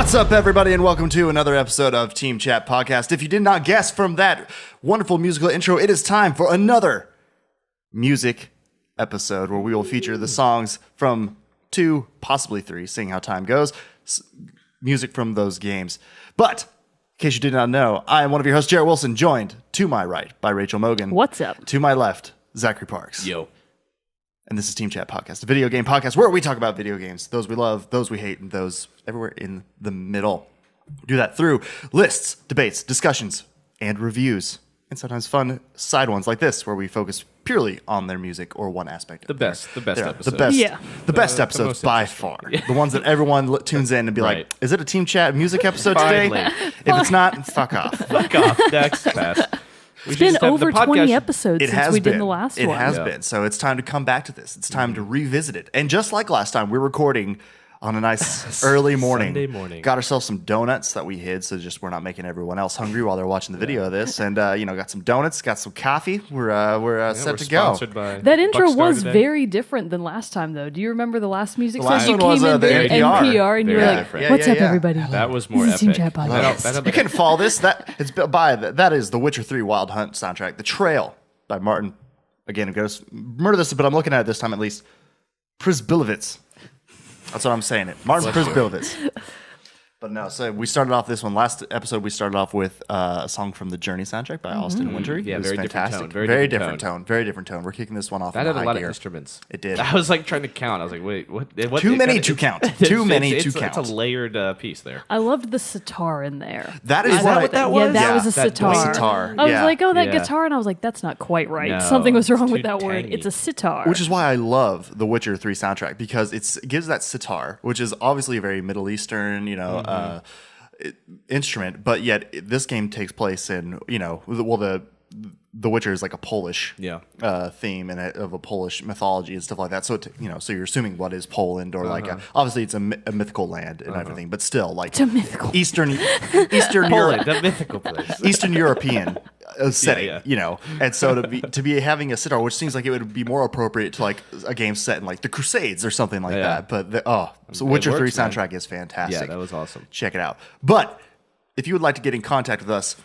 What's up, everybody, and welcome to another episode of Team Chat Podcast. If you did not guess from that wonderful musical intro, it is time for another music episode where we will feature the songs from 2, possibly 3, seeing how time goes, music from those games. But in case you did not know, I am one of your hosts, Jerrett Wilson, joined to my right by Rachel Mogan. What's up? To my left, Zachary Parks. Yo. And this is Team Chat Podcast, a video game podcast where we talk about video games, those we love, those we hate, and those everywhere in the middle. We do that through lists, debates, discussions, and reviews, and sometimes fun side ones like this, where we focus purely on their music or one aspect. The best episodes. The best episodes by far. The ones that everyone tunes in and be like, is it a Team Chat music episode today? If it's not, fuck off. Fuck off. Next, pass. It's been over 20 episodes since we did the last one. It has been. So it's time to come back to this. It's time to revisit it. And just like last time, we're recording on a nice early morning. Sunday morning. Got ourselves some donuts that we hid, so just we're not making everyone else hungry while they're watching the video of this. And got some donuts, got some coffee. We're set to go. That intro was very different than last time, though. Do you remember the last music song? You came in very NPR, and you were like, "What's up, everybody?" That was more epic. You can follow this. That is the Witcher 3 Wild Hunt soundtrack. The Trail by Martin. Again, it goes murder this, but I'm looking at it this time at least. Przybylowicz. That's what I'm saying. Martin Przybylowicz. But no, so we started off this one. Last episode, we started off with a song from the Journey soundtrack by Odst and Wintory. Yeah, it was very fantastic. different tone. Very different tone. We're kicking this one off. That in had a high lot gear. of instruments. It did. I was like trying to count. I was like, wait, what? Too many to count. Too many to count. It's a layered piece there. I loved the sitar in there. That is what that was? Yeah, that was a sitar. Sitar. I was like, oh, that guitar, and I was like, that's not quite right. No, Something was wrong with too that word. tangy. It's a sitar. Which is why I love the Witcher 3 soundtrack, because it gives that sitar, which is obviously a very Middle Eastern, instrument, but yet this game takes place in, the Witcher is like a Polish theme and of a Polish mythology and stuff like that. So so you're assuming what is Poland or obviously it's a mythical land and everything, but still like it's a mythical Eastern Poland, the mythical place, Eastern European setting, and so to be having a sitar, which seems like it would be more appropriate to like a game set in like the Crusades or something like that. But Witcher 3 soundtrack is fantastic. Yeah, that was awesome. Check it out. But if you would like to get in contact with us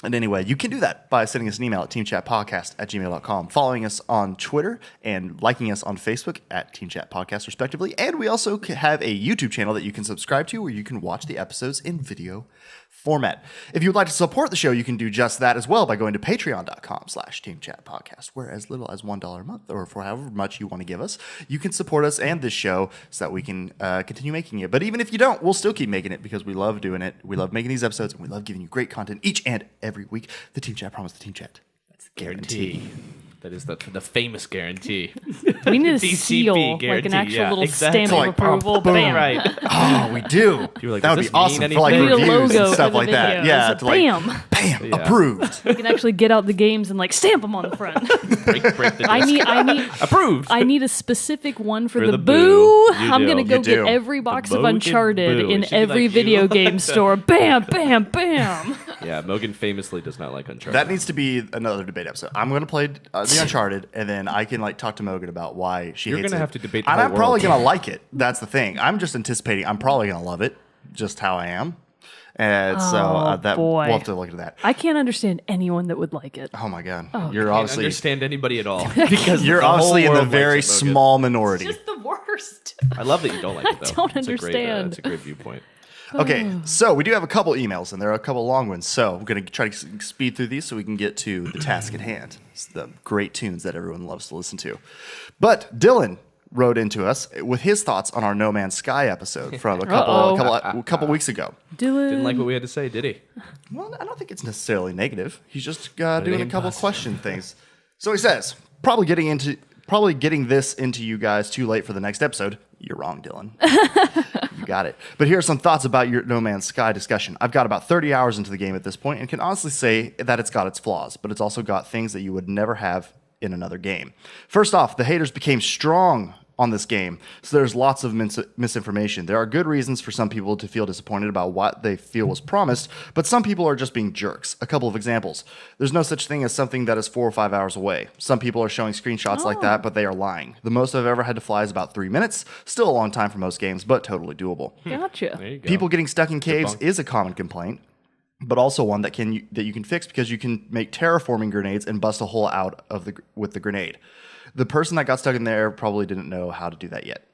in any way, you can do that by sending us an email at teamchatpodcast@gmail.com, following us on Twitter, and liking us on Facebook at Team Chat Podcast, respectively. And we also have a YouTube channel that you can subscribe to where you can watch the episodes in video format. If you would like to support the show, you can do just that as well by going to patreon.com/teamchatpodcast, where as little as $1 a month, or for however much you want to give us, you can support us and this show so that we can continue making it. But even if you don't, we'll still keep making it because we love doing it. We love making these episodes, and we love giving you great content each and every week. The Team Chat promise, the Team Chat. That's guarantee. That is the famous guarantee. We need a seal, like an actual little stamp of approval. Bam. Right. Oh, we do. Like, that would be awesome for like we need reviews a logo and stuff for the like that. video. Yeah, so bam, approved. We can actually get out the games and like stamp them on the front. break the disc. I need approved. I need a specific one for the boo. I'm gonna go get every box of Mogan Uncharted boo. in every video game store. Bam, bam, bam. Yeah, Mogan famously does not like Uncharted. That needs to be another debate episode. I'm going to play the Uncharted, and then I can like talk to Mogan about why she hates it. You're going to have to debate the And whole I'm probably world. going to like it. That's the thing. I'm just anticipating I'm probably going to love it, just how I am. And so we'll have to look at that. I can't understand anyone that would like it. Oh my God. You're obviously... I can't understand anybody at all. Because you're obviously in the very small minority. It's just the worst. I love that you don't like it, though. I don't understand. That's a great viewpoint. Okay, so we do have a couple emails, and there are a couple long ones. So we're going to try to speed through these so we can get to the task at hand. It's the great tunes that everyone loves to listen to. But Dylan wrote into us with his thoughts on our No Man's Sky episode from a couple weeks ago. Dylan didn't like what we had to say, did he? Well, I don't think it's necessarily negative. He's just doing a couple question things. So he says, probably getting this into you guys too late for the next episode. You're wrong, Dylan. You got it. But here are some thoughts about your No Man's Sky discussion. I've got about 30 hours into the game at this point and can honestly say that it's got its flaws, but it's also got things that you would never have in another game. First off, the haters became strong on this game, so there's lots of misinformation. There are good reasons for some people to feel disappointed about what they feel was promised, but some people are just being jerks. A couple of examples. There's no such thing as something that is 4 or 5 hours away. Some people are showing screenshots like that, but they are lying. The most I've ever had to fly is about 3 minutes. Still a long time for most games, but totally doable. Gotcha. There you go. People getting stuck in caves is a common complaint, but also one that you can fix because you can make terraforming grenades and bust a hole out of with the grenade. The person that got stuck in there probably didn't know how to do that yet.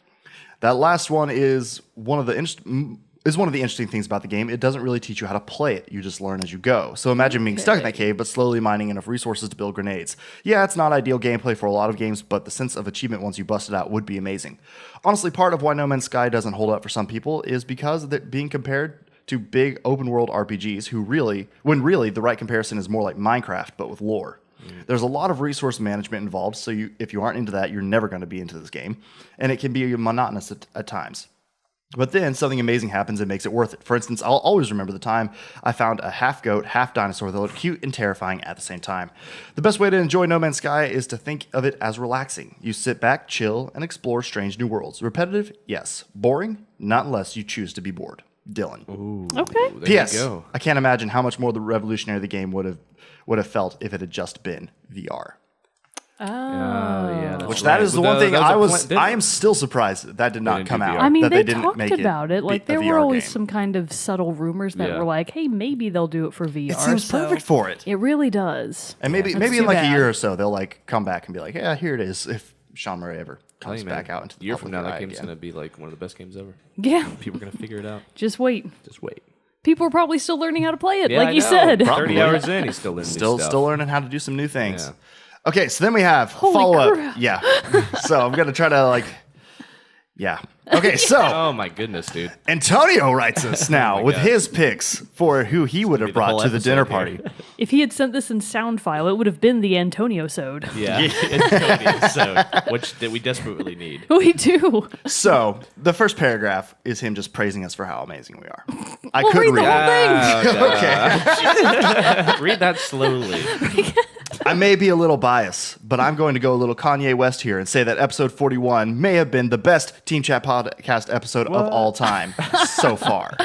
That last one is one of the interesting things about the game. It doesn't really teach you how to play it. You just learn as you go. So imagine being stuck in that cave, but slowly mining enough resources to build grenades. Yeah, it's not ideal gameplay for a lot of games, but the sense of achievement once you bust it out would be amazing. Honestly, part of why No Man's Sky doesn't hold up for some people is because of it being compared to big open world RPGs when really the right comparison is more like Minecraft, but with lore. There's a lot of resource management involved, so if you aren't into that, you're never going to be into this game, and it can be monotonous at times. But then something amazing happens and makes it worth it. For instance, I'll always remember the time I found a half goat, half dinosaur that looked cute and terrifying at the same time. The best way to enjoy No Man's Sky is to think of it as relaxing. You sit back, chill, and explore strange new worlds. Repetitive? Yes. Boring? Not unless you choose to be bored. Dylan. Ooh, Okay. there P.S. you go. I can't imagine how much more revolutionary the game would have felt if it had just been VR. Yeah, Which that is the one thing I am still surprised that did not didn't come do out. VR. I mean, that they didn't talked make about it. Like, there a were VR always game. some kind of subtle rumors that Yeah. were like, hey, maybe they'll do it for VR. It seems so perfect for it. It really does. And maybe That's in too like bad. a year or so, they'll like come back and be like, yeah, here it is. If Sean Murray ever comes Hey, back man, out into the a year from now, public that eye game's again. gonna be like one of the best games ever. Yeah. People are gonna figure it out. Just wait. Just wait. People are probably still learning how to play it, Yeah, like I you know. said. 30 hours in, he's still learning new stuff. Still learning how to do some new things. Yeah. Okay, so then we have Holy follow-up. crap. Yeah. So I'm going to try to yeah. Okay, so Oh my goodness, dude. Antonio writes us now with God. his picks for who he would have the brought whole to the episode dinner here. party. If he had sent this in sound file, it would have been the Antonio-sode. Yeah, Antonio, so which that we desperately need. We do. So the first paragraph is him just praising us for how amazing we are. I Well, could read the read whole it. thing. Okay. Read that slowly. I may be a little biased, but I'm going to go a little Kanye West here and say that episode 41 may have been the best Team Chat podcast episode of all time so far.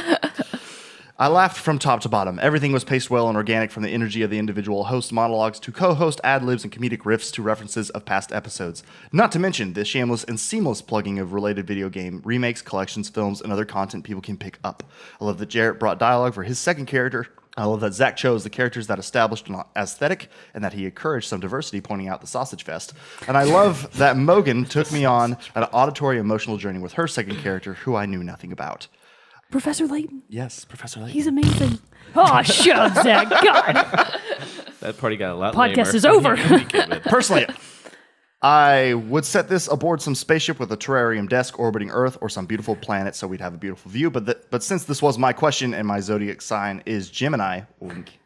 I laughed from top to bottom. Everything was paced well and organic, from the energy of the individual host monologues to co-host ad-libs and comedic riffs to references of past episodes. Not to mention the shameless and seamless plugging of related video game remakes, collections, films, and other content people can pick up. I love that Jerrett brought dialogue for his second character. I love that Zach chose the characters that established an aesthetic and that he encouraged some diversity, pointing out the sausage fest. And I love that Mogan took me on an auditory emotional journey with her second character, who I knew nothing about. Professor Layton. Yes, Professor Layton. He's amazing. Oh, shut up, Zach. God. That party got a lot Podcast lamer. is over. Personally, I would set this aboard some spaceship with a terrarium desk orbiting Earth or some beautiful planet so we'd have a beautiful view. But since this was my question and my zodiac sign is Gemini, wink.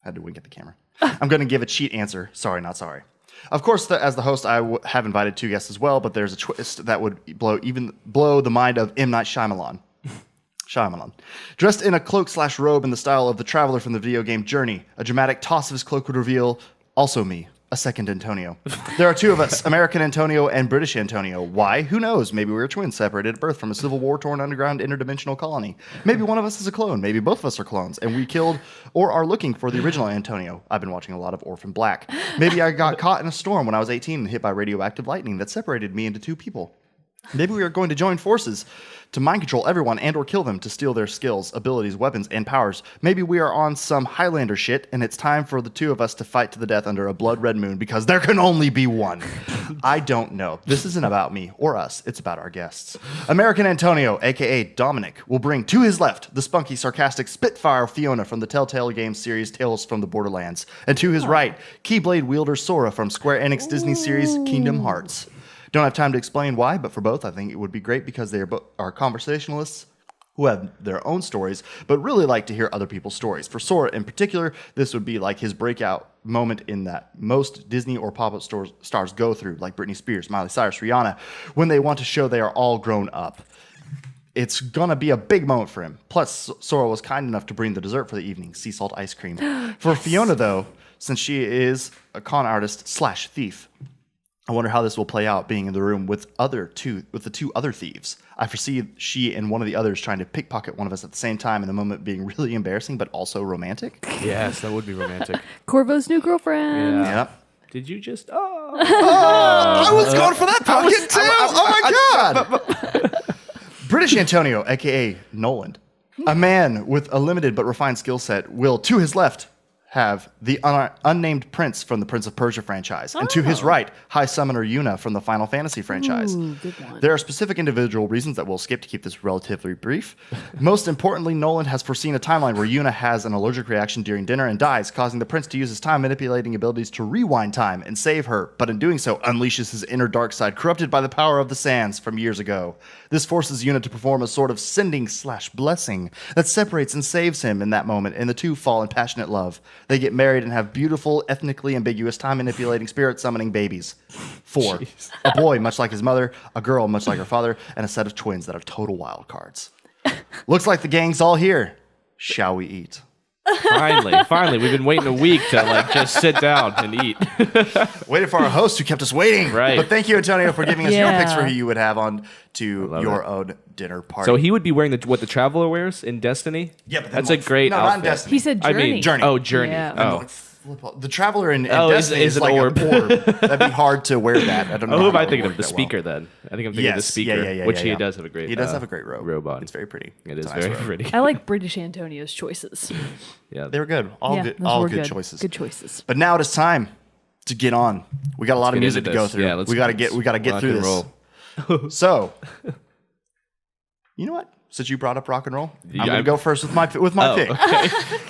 Had to wink at the camera. I'm going to give a cheat answer. Sorry, not sorry. Of course, as the host, I have invited two guests as well, but there's a twist that would blow the mind of M. Night Shyamalan. Dressed in a cloak/robe in the style of the traveler from the video game Journey, a dramatic toss of his cloak would reveal also me, a second Antonio. There are two of us, American Antonio and British Antonio. Why? Who knows? Maybe we were twins separated at birth from a Civil War-torn underground interdimensional colony. Maybe one of us is a clone. Maybe both of us are clones, and we killed or are looking for the original Antonio. I've been watching a lot of Orphan Black. Maybe I got caught in a storm when I was 18 and hit by radioactive lightning that separated me into two people. Maybe we are going to join forces to mind control everyone and or kill them to steal their skills, abilities, weapons, and powers. Maybe we are on some Highlander shit, and it's time for the two of us to fight to the death under a blood red moon because there can only be one. I don't know. This isn't about me or us. It's about our guests. American Antonio, a.k.a. Dominic, will bring to his left the spunky, sarcastic Spitfire Fiona from the Telltale Games series Tales from the Borderlands. And to his right, Keyblade wielder Sora from Square Enix Disney series Kingdom Hearts. Don't have time to explain why, but for both, I think it would be great because they are conversationalists who have their own stories, but really like to hear other people's stories. For Sora in particular, this would be like his breakout moment in that most Disney or pop-up stars go through, like Britney Spears, Miley Cyrus, Rihanna, when they want to show they are all grown up. It's gonna be a big moment for him. Plus, Sora was kind enough to bring the dessert for the evening, sea salt ice cream. For Fiona, though, since she is a con artist / thief, I wonder how this will play out being in the room with the two other thieves. I foresee she and one of the others trying to pickpocket one of us at the same time, in the moment being really embarrassing but also romantic. Yes, that would be romantic. Corvo's new girlfriend. Yeah. Did you just... I was going for that pocket too! Oh my god! British Antonio, a.k.a. Noland, a man with a limited but refined skill set, will, to his left, have the unnamed prince from the Prince of Persia franchise, and to his right, High Summoner Yuna from the Final Fantasy franchise. Ooh, good one. There are specific individual reasons that we'll skip to keep this relatively brief. Most importantly, Nolan has foreseen a timeline where Yuna has an allergic reaction during dinner and dies, causing the prince to use his time manipulating abilities to rewind time and save her, but in doing so, unleashes his inner dark side, corrupted by the power of the sands from years ago. This forces Yuna to perform a sort of sending/blessing that separates and saves him in that moment, and the two fall in passionate love. They get married and have beautiful, ethnically ambiguous, time-manipulating, spirit-summoning babies. 4. Jeez. A boy, much like his mother, a girl, much like her father, and a set of twins that are total wild cards. Looks like the gang's all here. Shall we eat? Finally. We've been waiting a week to just sit down and eat. Waited for our host who kept us waiting. Right. But thank you, Antonio, for giving us your picks for who you would have on to your own dinner party. So he would be wearing what the Traveler wears in Destiny? Yeah, but that's a great outfit. Not in Destiny. He said Journey. Journey. Oh, Journey. Yeah. The Traveler in Destiny is like an orb. That'd be hard to wear that. I don't know. Who am I thinking of? The speaker, then. I think I'm thinking of the speaker, he does have a great He does have a great robe on. It's very pretty. It is very pretty. I like British Antonio's choices. Yeah, they were good. All good choices. Good choices. But now it is time to get on. We got a lot of music to go through. Yeah, we got to get through this. So, you know what? Since you brought up rock and roll, I'm going to go first with my pick. Okay.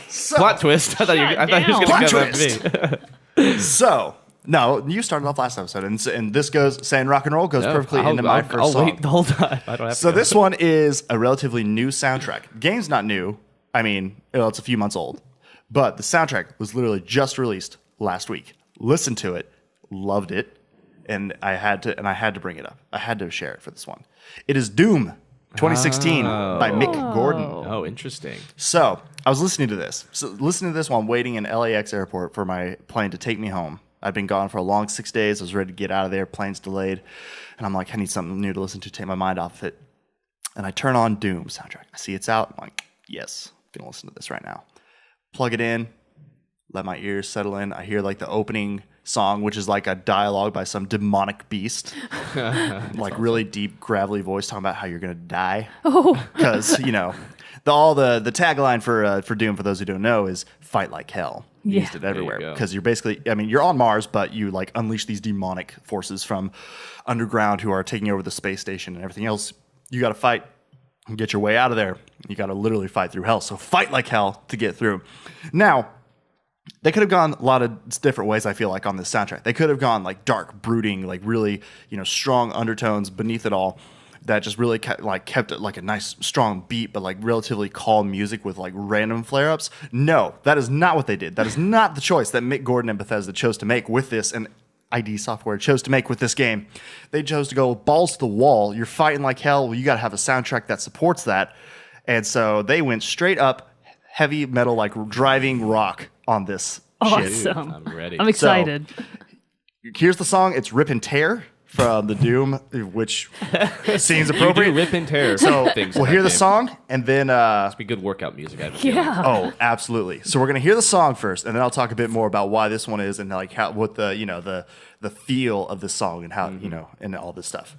So, plot twist. I thought you were going to come at me. So, no, you started off last episode, and this goes, saying rock and roll goes perfectly into my first song. I'll wait the whole time. I don't have so this one is a relatively new soundtrack. Game's not new. I mean, it's a few months old. But the soundtrack was literally just released last week. Listened to it, loved it, and I had to bring it up. I had to share it for this one. It is Doom 2016 by Mick Gordon. Oh, interesting. So I was listening to this. While I'm waiting in LAX airport for my plane to take me home. I'd been gone for a long 6 days. I was ready to get out of there. Plane's delayed. And I'm like, I need something new to listen to, take my mind off of it. And I turn on Doom soundtrack. I see it's out. I'm like, yes, I'm going to listen to this right now. Plug it in. Let my ears settle in. I hear like the opening song, which is like a dialogue by some demonic beast. Like really deep, gravelly voice talking about how you're going to die. Because, the tagline for Doom, for those who don't know, is fight like hell. Used it everywhere. Because you're basically, you're on Mars, but you like unleash these demonic forces from underground who are taking over the space station and everything else. You got to fight and get your way out of there. You got to literally fight through hell. So fight like hell to get through. Now, they could have gone a lot of different ways, I feel like, on this soundtrack. They could have gone like dark, brooding, like really, strong undertones beneath it all that just really kept it like a nice, strong beat, but like relatively calm music with like random flare-ups. No, that is not what they did. That is not the choice that Mick Gordon and Bethesda chose to make with this, and ID Software chose to make with this game. They chose to go balls to the wall. You're fighting like hell. Well, you got to have a soundtrack that supports that. And so they went straight up heavy metal, like driving rock on this shit. Awesome. I'm ready. I'm excited. So, here's the song. It's Rip and Tear from the Doom, which seems appropriate. You do rip and tear. So things we'll hear the song, and then must be good workout music. Oh, absolutely. So we're gonna hear the song first, and then I'll talk a bit more about why this one is, and like what the feel of the song, and how and all this stuff.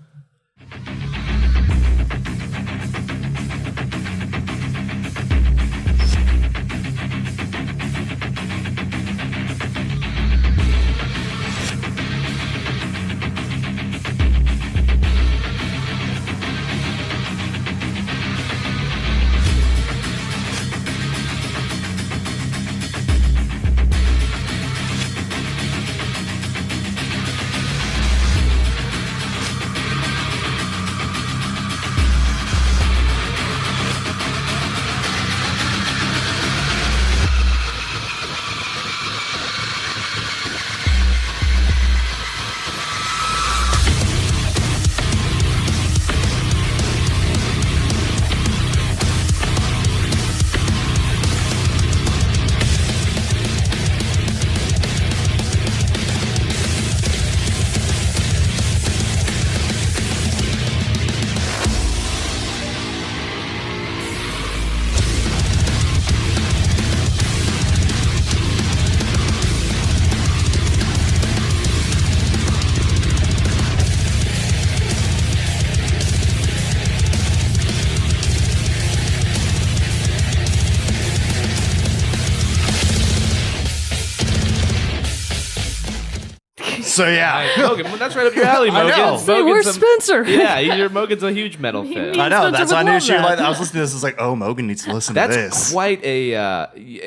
So yeah. Mogan, well, that's right up your alley, I Mogan. know. Say, where's Spencer? Yeah, Mogan's a huge metal fan. Me I and know. Spencer That's why I would knew love she would that. like that. I was listening to this. It's like, oh, Mogan needs to listen to That's this. quite a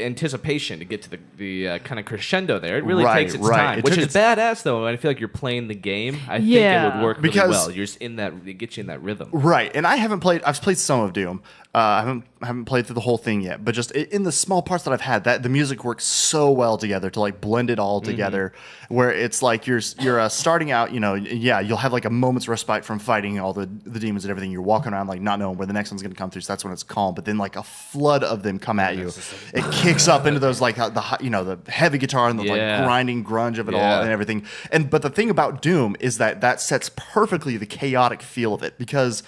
anticipation to get to the kind of crescendo there. It really Right, takes its right. time, It which took is its- badass though. I feel like you're playing the game. I think Yeah. it would work really Because- well. You're just in that. It gets you in that rhythm. Right, and I've played some of Doom. I haven't played through the whole thing yet, but just in the small parts that I've had, that the music works so well together to like blend it all together. Where it's like you're starting out, you'll have like a moment's respite from fighting all the demons and everything. You're walking around like not knowing where the next one's going to come through. So that's when it's calm. But then like a flood of them come at you. It kicks up into those like the heavy guitar and the like grinding grunge of it all and everything. But the thing about Doom is that sets perfectly the chaotic feel of it, because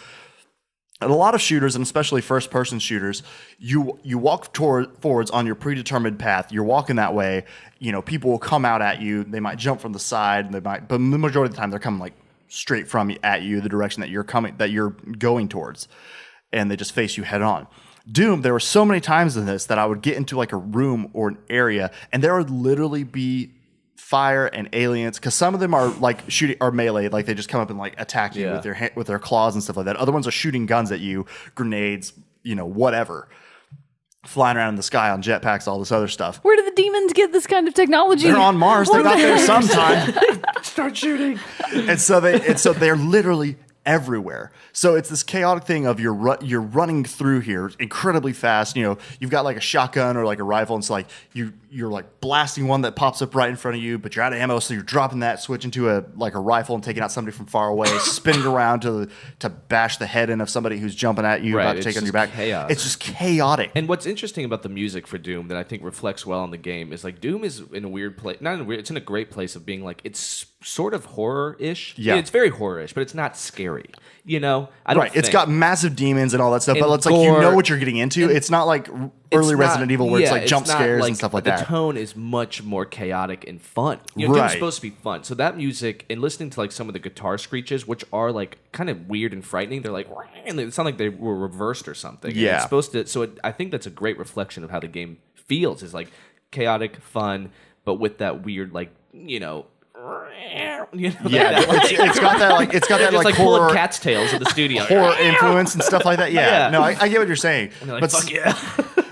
in a lot of shooters, and especially first-person shooters, you walk forwards on your predetermined path. You're walking that way. People will come out at you. They might jump from the side. But the majority of the time, they're coming like straight at you, the direction that you're going towards, and they just face you head on. Doom, there were so many times in this that I would get into like a room or an area, and there would literally be fire and aliens, because some of them are like shooting or melee, like they just come up and like attack you with their claws and stuff like that. Other ones are shooting guns at you, grenades, whatever, flying around in the sky on jetpacks, all this other stuff. Where do the demons get this kind of technology? They're on Mars. They got there Where- sometime. Start shooting, and so they're literally everywhere. So it's this chaotic thing of you're running through here incredibly fast. You've got like a shotgun or like a rifle, and it's like you're like blasting one that pops up right in front of you, but you're out of ammo, so you're dropping that, switching to a rifle and taking out somebody from far away, spinning around to bash the head in of somebody who's jumping at you, about to take on your back. Chaos. It's just chaotic. And what's interesting about the music for Doom that I think reflects well on the game is like Doom is in a weird place. Not in a weird. It's in a great place of being like it's sort of horror-ish. Yeah. It's very horror-ish, but it's not scary. I don't think. It's got massive demons and all that stuff, but And it's like gore. you know what you're getting into. It's not like early It's Resident not- Evil where it's like jump not scares and stuff like that. The tone is much more chaotic and fun. Doom's Right. supposed to be fun. So that music and listening to like some of the guitar screeches, which are like kind of weird and frightening, they're like, and it sound like they were reversed or something. And Yeah. it's supposed to. So I think that's a great reflection of how the game feels. Is like chaotic, fun, but with that weird Yeah, that, it's got that just like horror, pulling cat's tails in the studio. horror influence and stuff like that. Yeah, Yeah. no, I get what you're saying. And they're like, But fuck yeah.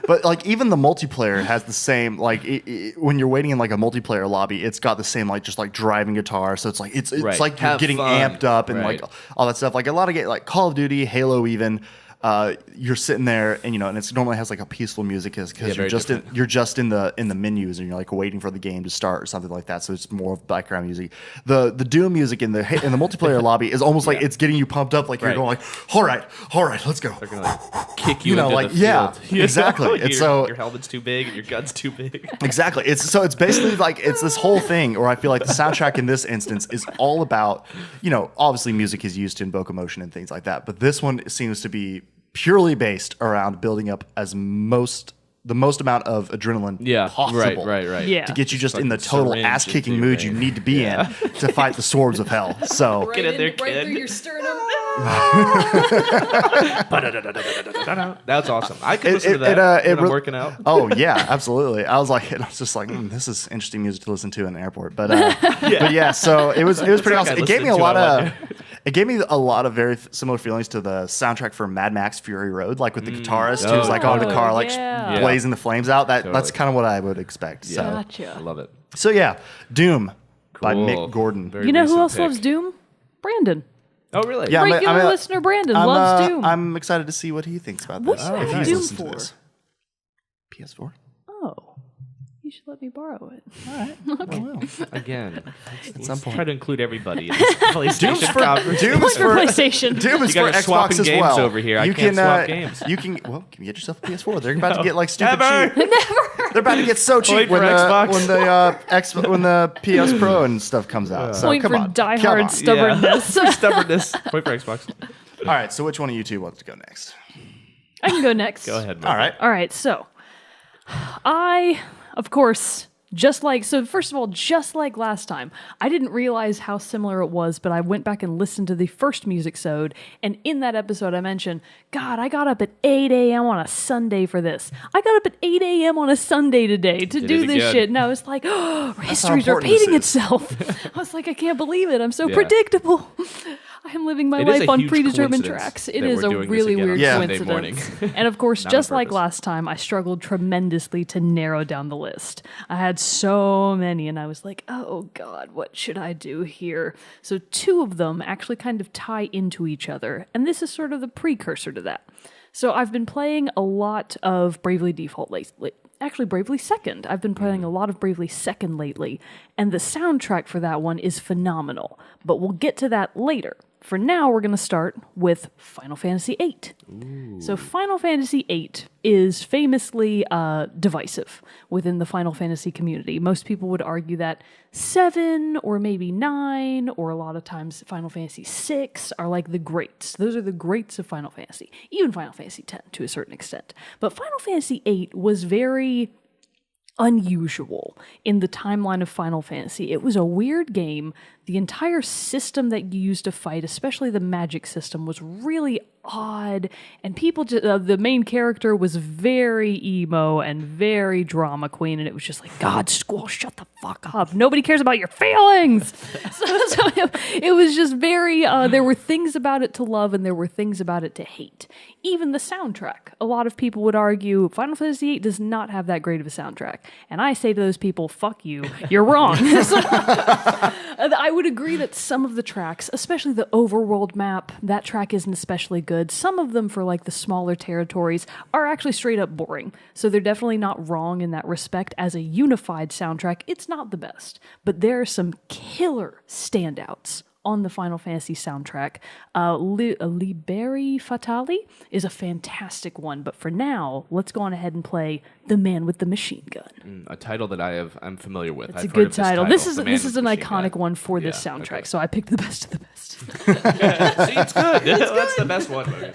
But like even the multiplayer has the same when you're waiting in like a multiplayer lobby, it's got the same just driving guitar. So it's like it's Right. like you're Have getting fun. amped up and Right. like all that stuff. Like a lot of like Call of Duty, Halo, even. You're sitting there and and it normally has like a peaceful music because very you're just in the menus and you're like waiting for the game to start or something like that. So it's more of background music. The Doom music in the multiplayer lobby is almost like it's getting you pumped up, like you're Right. going like, all right, let's go. They're gonna kick you into the yeah, field. exactly. Your, It's so your helmet's too big and your gun's too big. exactly. It's basically like it's this whole thing, or I feel like the soundtrack in this instance is all about obviously music is used to invoke emotion and things like that, but this one seems to be purely based around building up the most amount of adrenaline possible. Right. Yeah. To get you just in the Fucking total syringe ass kicking into your mood you vein. need to be in to fight the swords of hell. So Get in there, right kid. through your sternum. That's awesome. I could listen to that when I'm working out. Oh yeah, absolutely. I was just like, this is interesting music to listen to in the airport. But yeah, so it was pretty like awesome. I It gave me listened a lot to of it it gave me a lot of very similar feelings to the soundtrack for Mad Max Fury Road, like with the guitarist who's like on the car, like yeah. blazing the flames out. That's Totally. kind of what I would expect. So Gotcha. I love it. yeah, Doom by Cool. Mick Gordon. Very You know who recent else pick. loves Doom? Brandon. Oh, really? Yeah, Regular listener Brandon loves Doom. I'm excited to see what he thinks about What this. do you if have he's Doom listened to for? this. PS4. Oh. You should let me borrow it. All right. Again, At some point. try to include everybody in this PlayStation conversation. Doom is For PlayStation. Doom is You for guys are swapping Xbox as games well. over here. I You can't can, swap games. You can can you get yourself a PS4? They're about to get like stupid Never. cheap. They're about to get so cheap Wait when for Xbox. when the PS Pro and stuff comes out. So Point come for on, come diehard on. stubbornness. Stubbornness. Wait for Xbox. All right, so which one of you two wants to go next? I can go next. Go ahead. All right. All right, so I, of course, So first of all, just like last time, I didn't realize how similar it was, but I went back and listened to the first music-sode, and in that episode I mentioned, God, I got up at 8 a.m. on a Sunday for this. I got up at 8 a.m. on a Sunday today to do this shit, and I was like, oh, history's repeating itself. I was like, I can't believe it. I'm so predictable. I'm living my life on predetermined tracks. It is a really weird coincidence. And of course, just like last time, I struggled tremendously to narrow down the list. I had so many, and I was like, oh God, what should I do here? So 2 of them actually kind of tie into each other, and this is sort of the precursor to that. So I've been playing a lot of Bravely Default lately. Actually, Bravely Second. I've been playing a lot of Bravely Second lately, and the soundtrack for that one is phenomenal, but we'll get to that later. For now, we're going to start with Final Fantasy VIII. So Final Fantasy VIII is famously divisive within the Final Fantasy community. Most people would argue that 7 or maybe 9, or a lot of times Final Fantasy VI are like the greats. Those are the greats of Final Fantasy. Even Final Fantasy X to a certain extent. But Final Fantasy VIII was very unusual in the timeline of Final Fantasy. It was a weird game. The entire system that you used to fight, especially the magic system, was really odd, and people the main character was very emo and very drama queen, and it was just like, God, school, shut the fuck up. Nobody cares about your feelings. so it was just very, there were things about it to love, and there were things about it to hate. Even the soundtrack. A lot of people would argue Final Fantasy VIII does not have that great of a soundtrack. And I say to those people, fuck you, you're wrong. I would agree that some of the tracks, especially the overworld map, that track isn't especially good. Some of them for like the smaller territories are actually straight up boring. So they're definitely not wrong in that respect. As a unified soundtrack, it's not the best. But there are some killer standouts on the Final Fantasy soundtrack. Liberi Fatali is a fantastic one, but for now, let's go on ahead and play The Man with the Machine Gun. A title that I'm familiar with. It's a good title. This is an iconic one for this soundtrack, so I picked the best of the best. See, it's good. That's the best one, Mogan.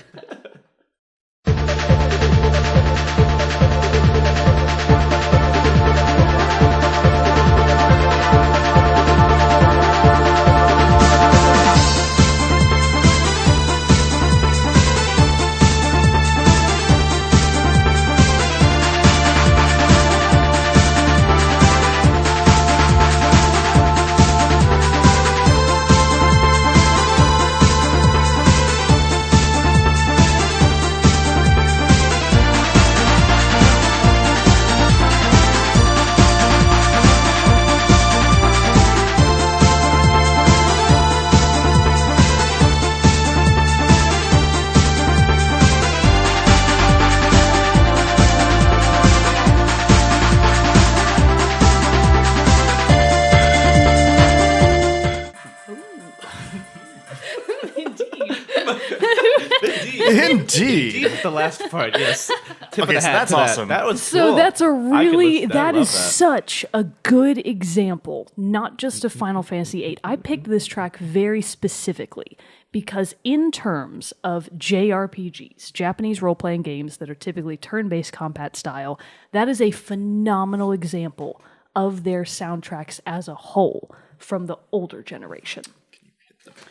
Indeed. The last part, yes. Okay, so that's awesome. That was So cool. that's a really, that is that. such a good example, not just of Final Fantasy VIII. I picked this track very specifically because in terms of JRPGs, Japanese role-playing games that are typically turn-based combat style, that is a phenomenal example of their soundtracks as a whole from the older generation.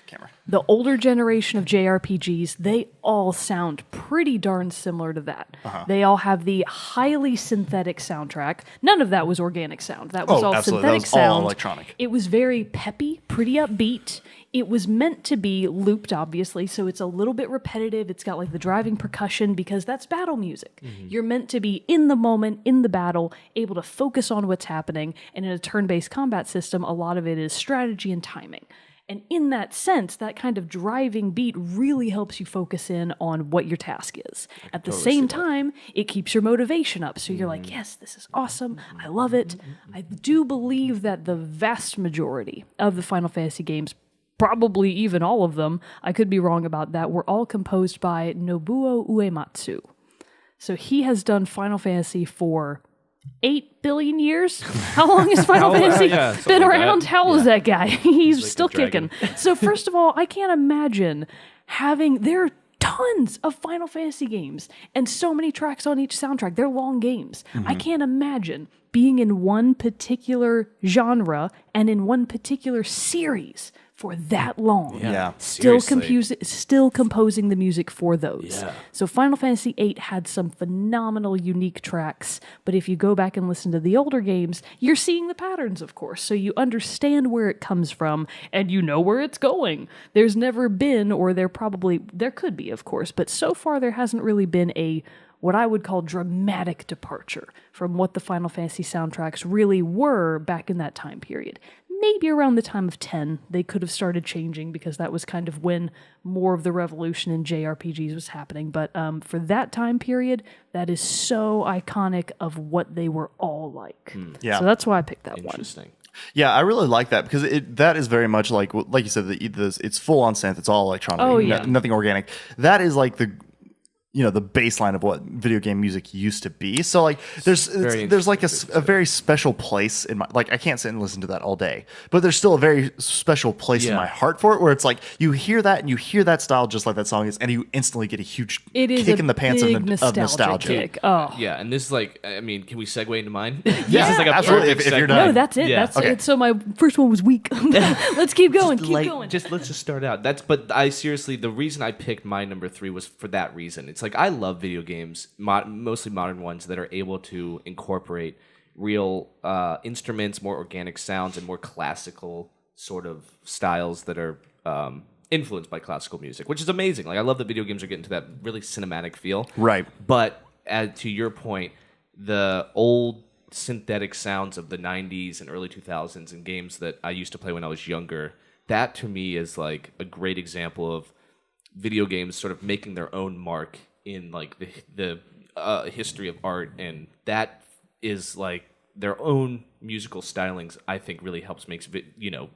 Camera. The older generation of JRPGs, they all sound pretty darn similar to that. They all have the highly synthetic soundtrack. None of that was organic sound. That was all absolutely. synthetic That was sound. all electronic. It was very peppy, pretty upbeat. It was meant to be looped, obviously, so it's a little bit repetitive. It's got like the driving percussion because that's battle music. You're meant to be in the moment, in the battle, able to focus on what's happening. And in a turn-based combat system, a lot of it is strategy and timing. And in that sense, that kind of driving beat really helps you focus in on what your task is. At the same time, it keeps your motivation up. So you're like, yes, this is awesome. I love it. I do believe that the vast majority of the Final Fantasy games, probably even all of them, I could be wrong about that, were all composed by Nobuo Uematsu. So he has done Final Fantasy for 8 billion years? How long has Final Fantasy been around? How old is that guy? He's like still kicking. So first of all, I can't imagine having... There are tons of Final Fantasy games and so many tracks on each soundtrack. They're long games. I can't imagine being in one particular genre and in one particular series for that long. Yeah. Still Seriously. still composing the music for those. Yeah. So Final Fantasy VIII had some phenomenal, unique tracks, but if you go back and listen to the older games, you're seeing the patterns, of course, so you understand where it comes from, and you know where it's going. There's never been, or there could be, of course, but so far there hasn't really been what I would call dramatic departure from what the Final Fantasy soundtracks really were back in that time period. Maybe around the time of 10, they could have started changing because that was kind of when more of the revolution in JRPGs was happening. But for that time period, that is so iconic of what they were all like. Yeah. So that's why I picked that one. Interesting. Yeah, I really like that because that is very much like you said, it's full on synth. It's all electronic. Oh, yeah. Nothing organic. That is like the baseline of what video game music used to be. So like there's like a very special place in my, like I can't sit and listen to that all day, but there's still a very special place in my heart for it, where it's like you hear that and you hear that style just like that song is, and you instantly get a huge kick in the pants of nostalgia. Kick. Oh. Yeah, and this is like, I mean, can we segue into mine? Yeah, This is like a absolutely. perfect If you're segue. done. No, that's it. Yeah. That's Okay. it. So my first one was weak. Let's keep going. Keep going. Let's just start out. But I seriously, the reason I picked my number 3 was for that reason. It's like I love video games, mostly modern ones that are able to incorporate real instruments, more organic sounds, and more classical sort of styles that are influenced by classical music, which is amazing. Like I love that video games are getting to that really cinematic feel. Right. But to your point, the old synthetic sounds of the 90s and early 2000s and games that I used to play when I was younger, that to me is like a great example of video games sort of making their own mark in like the history of art, and that is like their own musical stylings. I think really helps make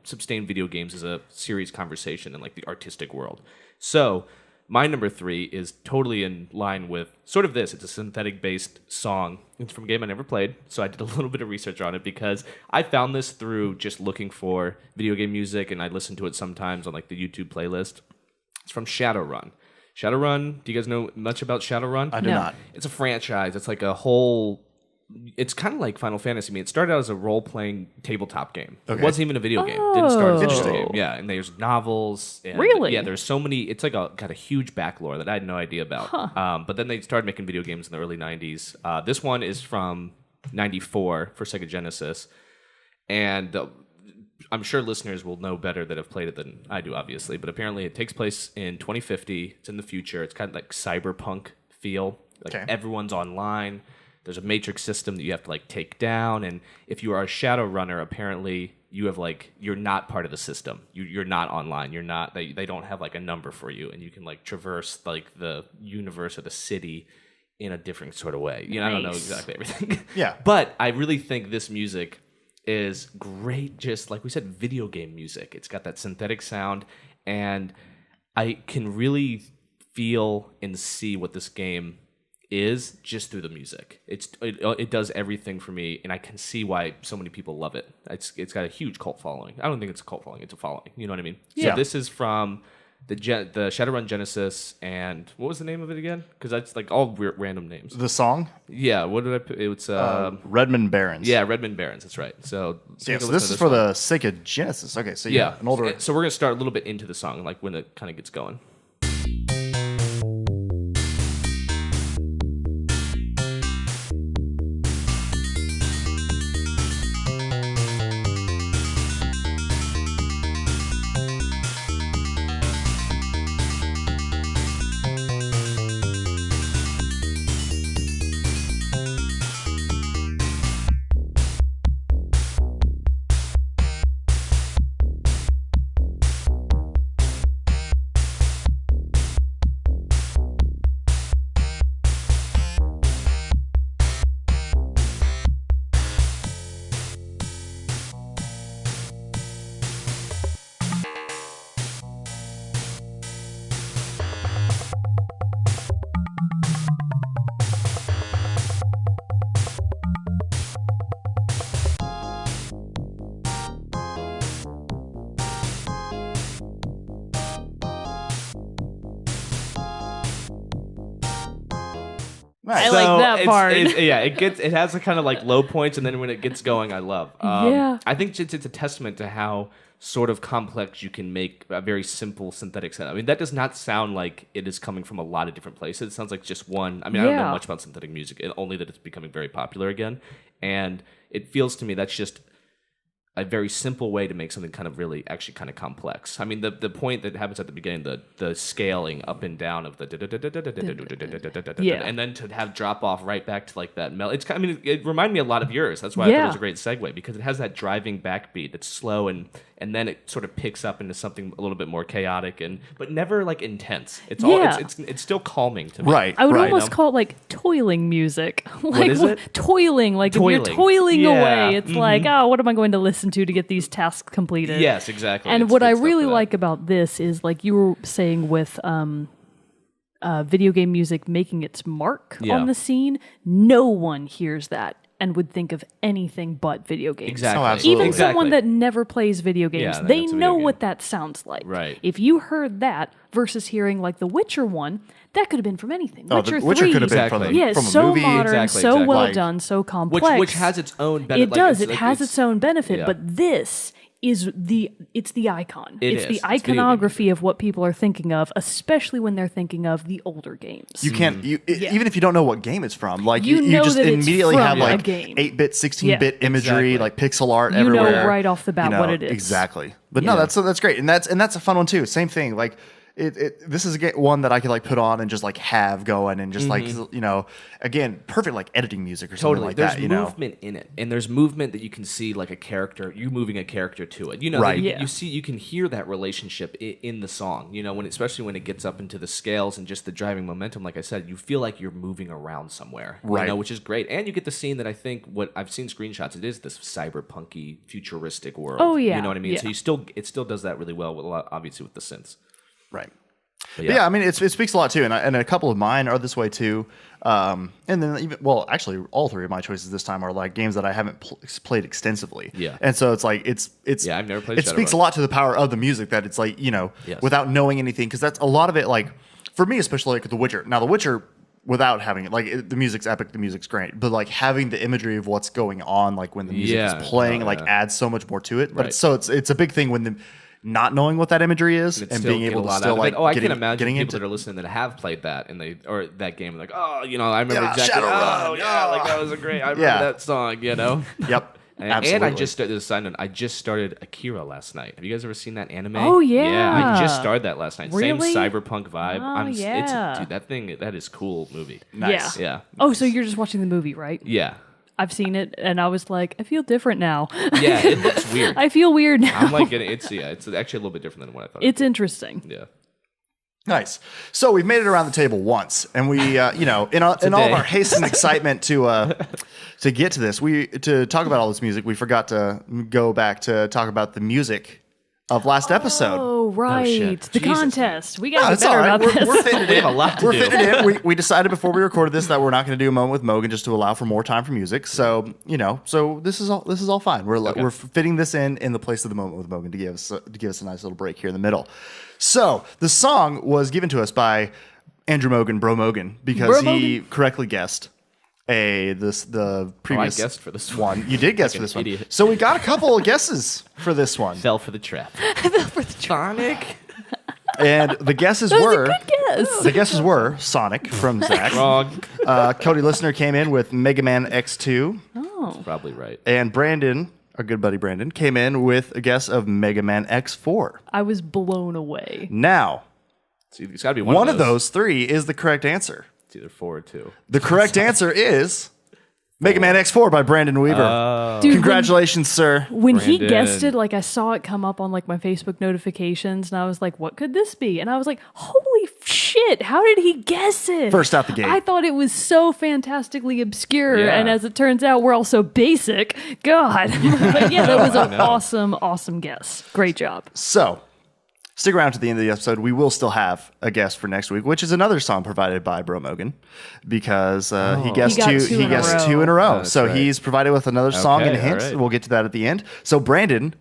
sustain video games as a serious conversation in like the artistic world. So my number 3 is totally in line with sort of this. It's a synthetic based song. It's from a game I never played, so I did a little bit of research on it because I found this through just looking for video game music, and I listen to it sometimes on like the YouTube playlist. It's from Shadowrun. Shadowrun, do you guys know much about Shadowrun? I do not. It's a franchise. It's like a whole... It's kind of like Final Fantasy. I mean, it started out as a role-playing tabletop game. Okay. It wasn't even a video game. It didn't start as a video Interesting. game. Yeah, and there's novels. And Really? Yeah, there's so many... It's like got a huge backlore that I had no idea about. But then they started making video games in the early 90s. This one is from 94 for Sega Genesis. And... I'm sure listeners will know better that have played it than I do, obviously. But apparently it takes place in 2050. It's in the future. It's kind of like cyberpunk feel. Like everyone's online. There's a matrix system that you have to like take down. And if you are a shadow runner, apparently you have like, you're not part of the system. You're not online. You're not, they don't have like a number for you. And you can like traverse like the universe or the city in a different sort of way. I don't know exactly everything. Yeah. But I really think this music is great, just like we said, video game music. It's got that synthetic sound, and I can really feel and see what this game is just through the music. It does everything for me, and I can see why so many people love it. It's got a huge cult following. I don't think it's a cult following, it's a following. You know what I mean? Yeah. So this is from the Shadowrun Genesis, and what was the name of it again? Because that's like all random names. The song? Yeah, what did I put? It was Redmond Barons. yeah, Redmond Barons. That's right. So Yeah, take a so listen this to is for one. the Sega Genesis. Okay, so Yeah, an older... So we're gonna start a little bit into the song, like when it kind of gets going. I like that part. It has a kind of like low points, and then when it gets going, I love. I think it's a testament to how sort of complex you can make a very simple synthetic sound. I mean, that does not sound like it is coming from a lot of different places. It sounds like just one. I mean, I don't know much about synthetic music, only that it's becoming very popular again. And it feels to me that's just a very simple way to make something kind of really actually kind of complex. I mean, the point that happens at the beginning, the scaling up and down of the and then to have drop off right back to like that melody. I mean, it reminded me a lot of yours. That's why I thought it was a great segue, because it has that driving backbeat that's slow and then it sort of picks up into something a little bit more chaotic but never like intense. It's all it's still calming to me. Right. I would almost call it like toiling music. Like what is it? Toiling. Like if you're toiling away, it's like, oh, what am I going to listen to get these tasks completed? Yes, exactly. And what I really like about this is, like you were saying with video game music making its mark on the scene, no one hears that and would think of anything but video games. Exactly. Oh, absolutely. Even someone that never plays video games, they know what that sounds like. Right. If you heard that versus hearing like the Witcher one, that could have been from anything. Witcher 3 could have been from, from so a movie. modern, so well done, so complex. Which has its own benefit. It does. It has its own benefit, but this is the icon. It's the iconography of what people are thinking of, especially when they're thinking of the older games. You can't, even if you don't know what game it's from, like You you know just that it's immediately from have a like game. 8-bit, 16-bit imagery, like pixel art You everywhere. know right off the bat what it is. Exactly. But no, that's great, and that's a fun one too. Same thing, like. This is one that I could like put on and just like have going and just like again perfect like editing music or something like there's that. There's movement in it, and there's movement that you can see like a character, you moving a character to it. Right. You can hear that relationship in the song. Especially when it gets up into the scales and just the driving momentum. Like I said, you feel like you're moving around somewhere, right? Which is great, and you get the scene that I think what I've seen screenshots. It is this cyberpunky futuristic world. Oh yeah, you know what I mean. Yeah. So it still does that really well with obviously with the synths. Right. But I mean, it speaks a lot too, and a couple of mine are this way too. And then actually, all three of my choices this time are like games that I haven't played extensively. Yeah. And so it's like it's I've never played. It speaks a lot to the power of the music that it's like without knowing anything, because that's a lot of it. Like for me, especially like The Witcher. Now, The Witcher. Without having it, like the music's epic, the music's great, but like having the imagery of what's going on, like when the music is playing, adds so much more to it. But it's a big thing when not knowing what that imagery is and being able to still like I can imagine people that are listening that have played that or that game like I remember exactly like that was a great I remember that song Yep. And I just started this side note. I just started Akira last night. Have you guys ever seen that anime? Oh yeah, I just started that last night. Really? Same cyberpunk vibe. Oh, that is cool movie. Nice. Yeah. Oh, so you're just watching the movie, right? Yeah. I've seen it, and I was like, I feel different now. Yeah, it looks weird. I feel weird now. I'm like, it's actually a little bit different than what I thought. It's interesting. Yeah. Nice. So we've made it around the table once, and we, in all of our haste and excitement to get to this, to talk about all this music, we forgot to go back to talk about the music of last episode. Oh, right. shit. The Jesus. contest. We got to No, be it's all better right. about this. We're fitting it in. We have a lot to do. We're fitting it in. We decided before we recorded this that we're not going to do a moment with Mogan just to allow for more time for music. So so this is all fine. We're fitting this in the place of the moment with Mogan to give us a nice little break here in the middle. So the song was given to us by Andrew Mogan, Bro Mogan, because he correctly guessed the previous I guessed for this one. You did guess for this idiot. one. So we got a couple of guesses for this one. Fell for the trap. Sonic. And the guesses That was were a good guess. the guesses were Sonic from Zach. Wrong. Cody Listener came in with Mega Man X2, Oh. Probably right. and Brandon, our good buddy Brandon, came in with a guess of Mega Man X4. I was blown away. Now, So it's got to be one of those three is the correct answer. It's either 4 or 2. The correct answer is Mega Man X4 by Brandon Weaver. Dude, Congratulations, sir. When he Brandon. guessed it, like I saw it come up on like my Facebook notifications, and I was like, "What could this be?" And I was like, "Holy shit! How did he guess it?" First out the gate. I thought it was so fantastically obscure, Yeah. and as it turns out, we're all so basic. God, but yeah, that was an awesome guess. Great job. So, stick around to the end of the episode. We will still have a guest for next week, which is another song provided by Bro Mogan, because he guessed He got two. two He in a guessed row. 2 in a row. That's So right. he's provided with another song and a Okay, hint. all right. We'll get to that at the end. So Brandon,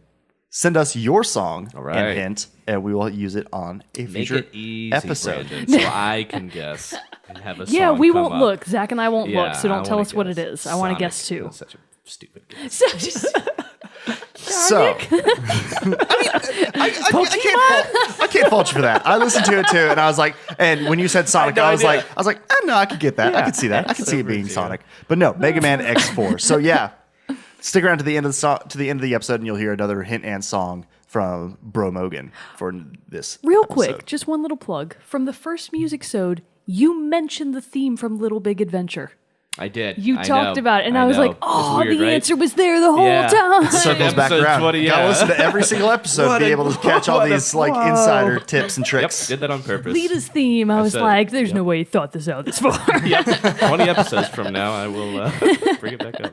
send us your song All right. and hint, and we will use it on a Make future it easy, episode. Brandon, so I can guess and have a song Yeah, we come won't up. look. Zach and I won't Yeah, look, so I don't tell wanna us what it guess. is. I want to Sonic. guess too. That's such a stupid guess. So, I can't fault you for that. I listened to it too, and I was like, and when you said Sonic, no I was idea. like, no, I could get that. I Yeah, could see that. I could see it being X-Over Sonic, but no, Mega Man X4. So yeah, stick around to the end of the episode, and you'll hear another hint and song from Bro Mogan for this. Real episode. quick, just one little plug. From the first music-sode, you mentioned the theme from Little Big Adventure. I did. You I talked know. about it, and I was know. like, oh, It's weird, the right? answer was there the whole Yeah. time. Circles back Episode around. 20, Gotta yeah. listen to every single episode, be able to catch all these like insider tips and Yep, tricks. did that on purpose. Lita's theme, I was said- like, there's no way you thought this out this far. Yep. 20 episodes from now, I will bring it back up.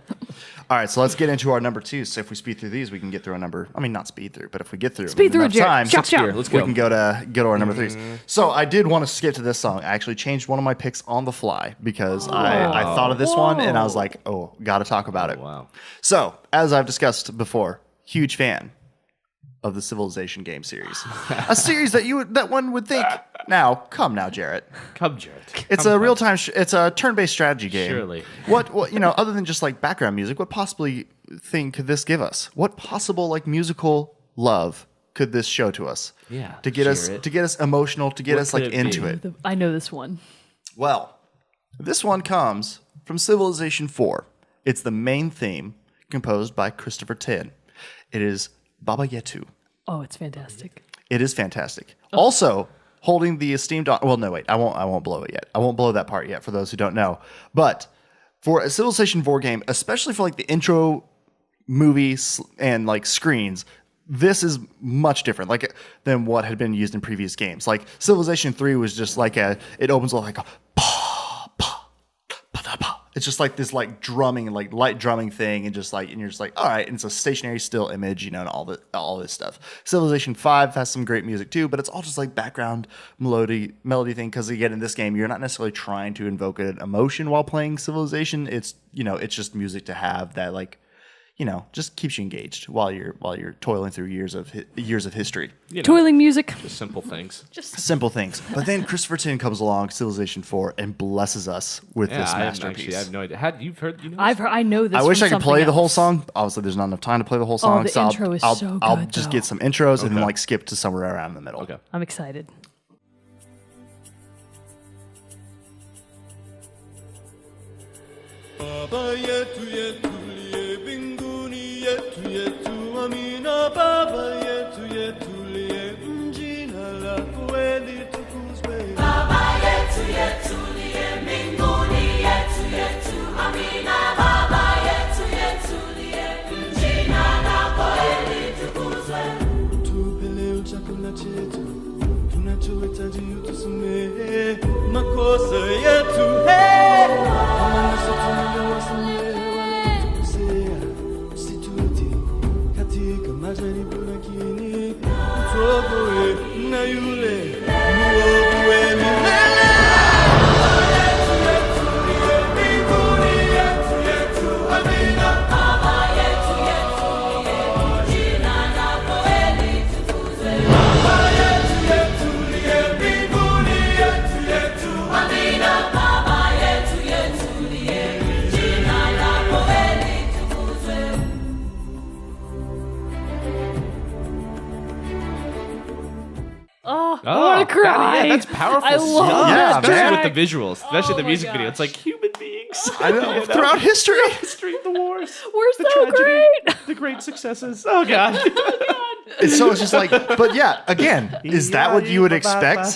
All right, so let's get into our number 2. So if we speed through these, we can get through a number. I mean, not speed through, but if we get through Speed through enough it, Jerrett. time, Chop, chop. Let's we go. can go to our number 3s. So I did want to skip to this song. I actually changed one of my picks on the fly because I thought of this one and I was like, oh, got to talk about it. Wow. So as I've discussed before, huge fan of the Civilization game series, a series that one would think. Now, come now, Jerrett. Come, Jerrett. It's a real time. It's a turn-based strategy game. Surely. What other than just like background music, what possibly thing could this give us? What possible like musical love could this show to us? Yeah, To get us emotional, to get What us like could it into be? it. I know this one. Well, this one comes from Civilization 4. It's the main theme composed by Christopher Tin. It is Baba Yetu. Oh, it's fantastic. It is fantastic. Also, holding the esteemed well, no, wait, I won't blow it yet. I won't blow that part yet for those who don't know. But for a Civilization 4 game, especially for like the intro movies and like screens, this is much different like than what had been used in previous games. Like Civilization 3 was just like it opens with like a it's just like this like drumming, like light drumming thing, and you're just like, all right, and it's a stationary still image, and all this stuff. Civilization 5 has some great music too, but it's all just like background melody thing. Because again, in this game, you're not necessarily trying to invoke an emotion while playing Civilization. It's it's just music to have that like just keeps you engaged while you're toiling through years of history. Toiling music. Just simple things. Simple things. But then Christopher Tin comes along, Civilization 4, and blesses us with this masterpiece. I have no idea. You've heard? You know I've heard, I know this. I wish from I could something play the whole else. song. Obviously, there's not enough time to play the whole song. the so intro is so I'll good, just though. get some intros and then like skip to somewhere around the middle. Okay. I'm excited. Baba yetu yetu liye mbinguni yetu yetu amina Baba yetu yetu liye jina lako litukuzwe Baba yetu yetu liye mbinguni yetu yetu amina Baba yetu yetu liye jina lako litukuzwe tupe leo chakula chetu tunachohitaji utusamehe makosa yetu kama nasi tunavyowasamehe wanaotukosea usitutie katika majaribu lakini utuokoe na yule mwovu wa milele. Baba yetu yetu liye jina lako litukuzwe amina Baba yetu yetu liye jina lako litukuzwe. Oh, I want to cry. Yeah, that's powerful. I love stuff. Yeah, especially man. with the visuals, especially the my music video. It's gosh. like human beings. I know. Throughout history. History of the wars. We're the so tragedy, great. The great successes. Oh god. And so it's just like, but yeah, again, is that what you would expect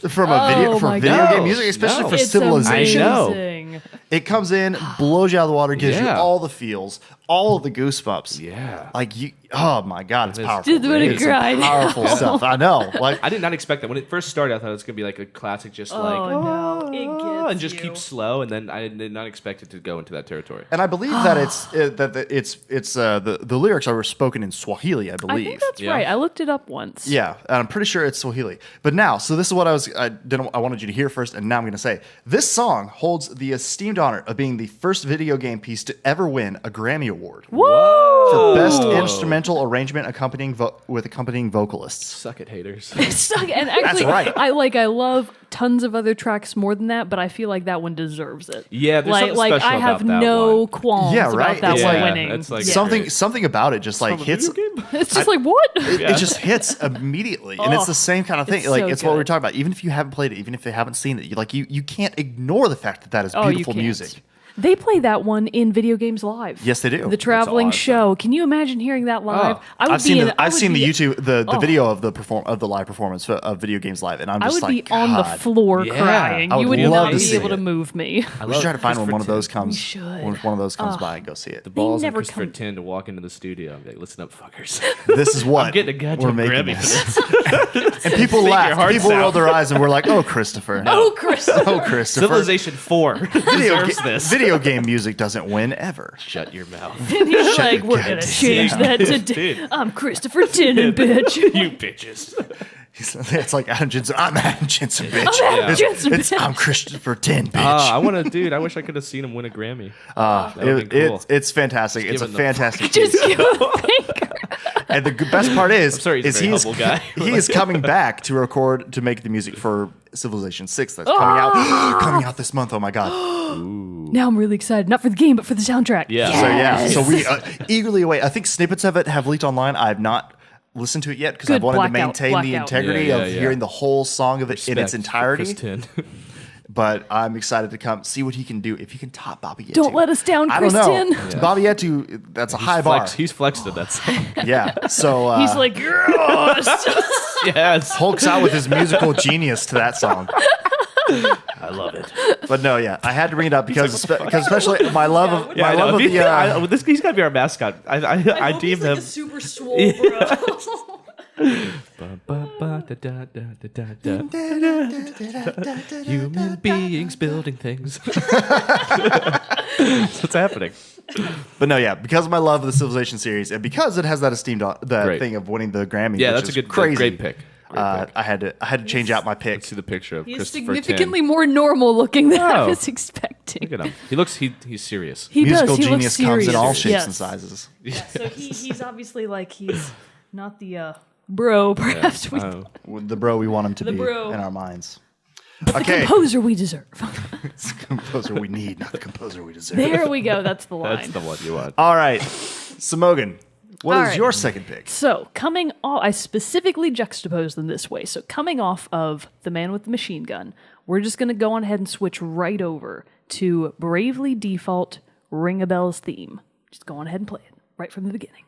from a video my video God. game music, especially No. for It's Civilization? I know. amazing. It comes in, blows you out of the water, gives you Yeah. all the feels, all of the goosebumps. Yeah. Like you, oh my god, it's It is. powerful. Just wanna It's some cry now. powerful stuff. I know. Like I did not expect that. When it first started, I thought it was gonna be like a classic, just Oh, like no. It gets and just you. keep slow, and then I did not expect it to go into that territory. and I believe that the lyrics are spoken in Swahili, I I believe. think that's Yeah. right. I looked it up once. Yeah, and I'm pretty sure it's Swahili. But now, so this is what I wanted you to hear first, and now I'm going to say this song holds the esteemed honor of being the first video game piece to ever win a Grammy Award Whoa! for best instrumental instrumental arrangement with accompanying vocalists. Suck it, haters. Suck. And actually, right. I love tons of other tracks more than that, but I feel like that one deserves it. Yeah, there's something like special I have about that no one. qualms Yeah, right. about that It's one like- winning. it's like Yeah. Something about it just like hits. It's just like what? It just hits immediately, and it's the same kind of thing. it's Like so it's what we were good. talking about. Even if you haven't played it, even if they haven't seen it, you can't ignore the fact that is Oh, you beautiful can't. music. They play that one in Video Games Live. Yes, they do. The traveling awesome. show. Can you imagine hearing that live? Oh. I would I've seen be the, I've seen the YouTube the Oh. video of the live performance of Video Games Live, and I'm I just would like, be on the God. floor Yeah. crying. I You would would love not to be see able to it. move me. We should try to find when one of those comes. should. When one of those comes by and go see it. The balls of never Christopher come- Tin to walk into the studio and be like, listen up, fuckers. This is what I'm getting a goddamn we're making Grammy for this. And people Make your laugh. hearts People roll out. their eyes, and we're like, "Oh, Christopher! Oh, Chris. Oh, Christopher!" Civilization 4 deserves this. Video game music doesn't win ever. Shut your mouth. And he's like, we're God going to damn. change that today. I'm Christopher Tinen, bitch. You bitches. It's like Adam Jensen. I'm Adam Jensen, bitch. I'm Adam Yeah. Jensen, It's bitch. I'm Christopher Tin, bitch. I want to, dude. I wish I could have seen him win a Grammy. That would've been cool. It's fantastic. It's a giving the- fantastic Just piece. give him a finger. And the best part is, I'm sorry, he's a very humble guy. he is coming back to make the music for Civilization 6 that's coming out this month. Oh my god. Now I'm really excited. Not for the game, but for the soundtrack. Yeah. So we eagerly await. I think snippets of it have leaked online. I have not listened to it yet because I Good, wanted to blackout, maintain the blackout. integrity Yeah, of yeah. hearing the whole song of it in its Respect for entirety. Chris Tin. But I'm excited to come see what he can do. If he can top Bobby Yetu. Don't let us down, I don't know. Christian. Bobby Yetu, that's a high bar. He's flexed at that song. Yeah. So He's like, yes. Yes. hulks out with his musical genius to that song. I love it. But no, yeah, I had to bring it up because especially my love of Yeah, my I know. love of the. He's got to be our mascot. I deem him. super swole, bro. Human beings building things. That's what's happening. But no, yeah, because of my love of the Civilization series and because it has that esteemed Great. thing of winning the Grammy. Yeah, which that's is a good, crazy. great pick. Great pick. I had to change out my pick. Let's see the picture of He's Christopher significantly Tin. more normal looking than I Oh. was expecting. Look at him. He looks. He's serious. He Musical does. He genius looks comes in serious. all shapes Yes. and sizes. So he's obviously like he's not the bro. Perhaps we With the bro we want him to The be bro. in our minds. the Okay, composer we deserve. it's the composer we need, not the composer we deserve. There we go. That's the line. That's the one you want. All right, so Mogan, what All is right. your second pick? So, coming off, I specifically juxtaposed them this way. So, coming off of The Man with the Machine Gun, we're just going to go on ahead and switch right over to Bravely Default Ring a Bell's theme. Just go on ahead and play it right from the beginning.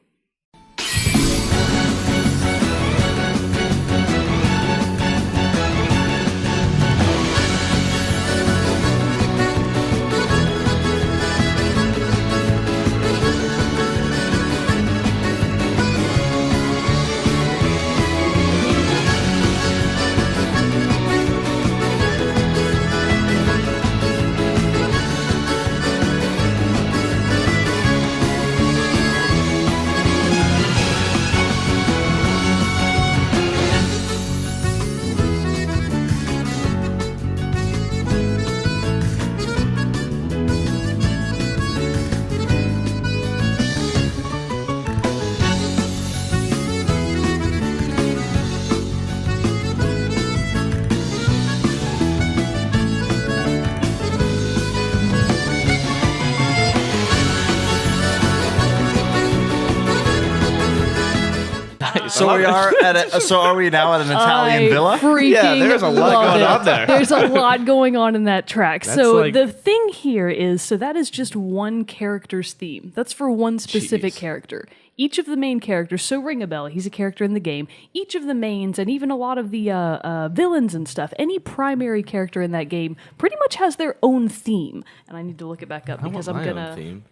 So we are so are we now at an Italian I villa? Freaking Yeah, there's a lot love going it. on there. There's a lot going on in that track. That's So like- the thing here is, so that is just one character's theme. That's for one specific Jeez. character. Each of the main characters, so Ring a Bell, he's a character in the game. Each of the mains and even a lot of the villains and stuff, any primary character in that game pretty much has their own theme. And I need to look it back up I because want I'm my gonna. own theme.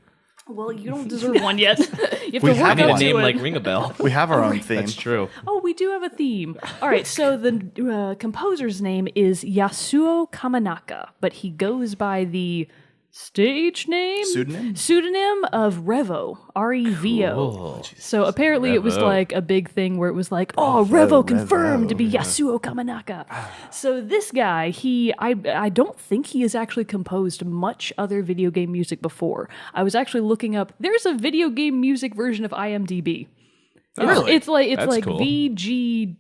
Well, you don't deserve one yet. You have We to have work I need up a one. to name it. like Ring a Bell. We have our own theme. That's true. Oh, we do have a theme. All right, so the composer's name is Yasuo Kamanaka, but he goes by the stage name? Pseudonym? Pseudonym of Revo, R-E-V-O. Cool. So apparently it was Revo. like a big thing where it was like, oh, Revo confirmed Revo, to be Yasuo Kamanaka. So this guy, I don't think he has actually composed much other video game music before. I was actually looking up, there's a video game music version of IMDb. Really? It's like That's cool. VGDB.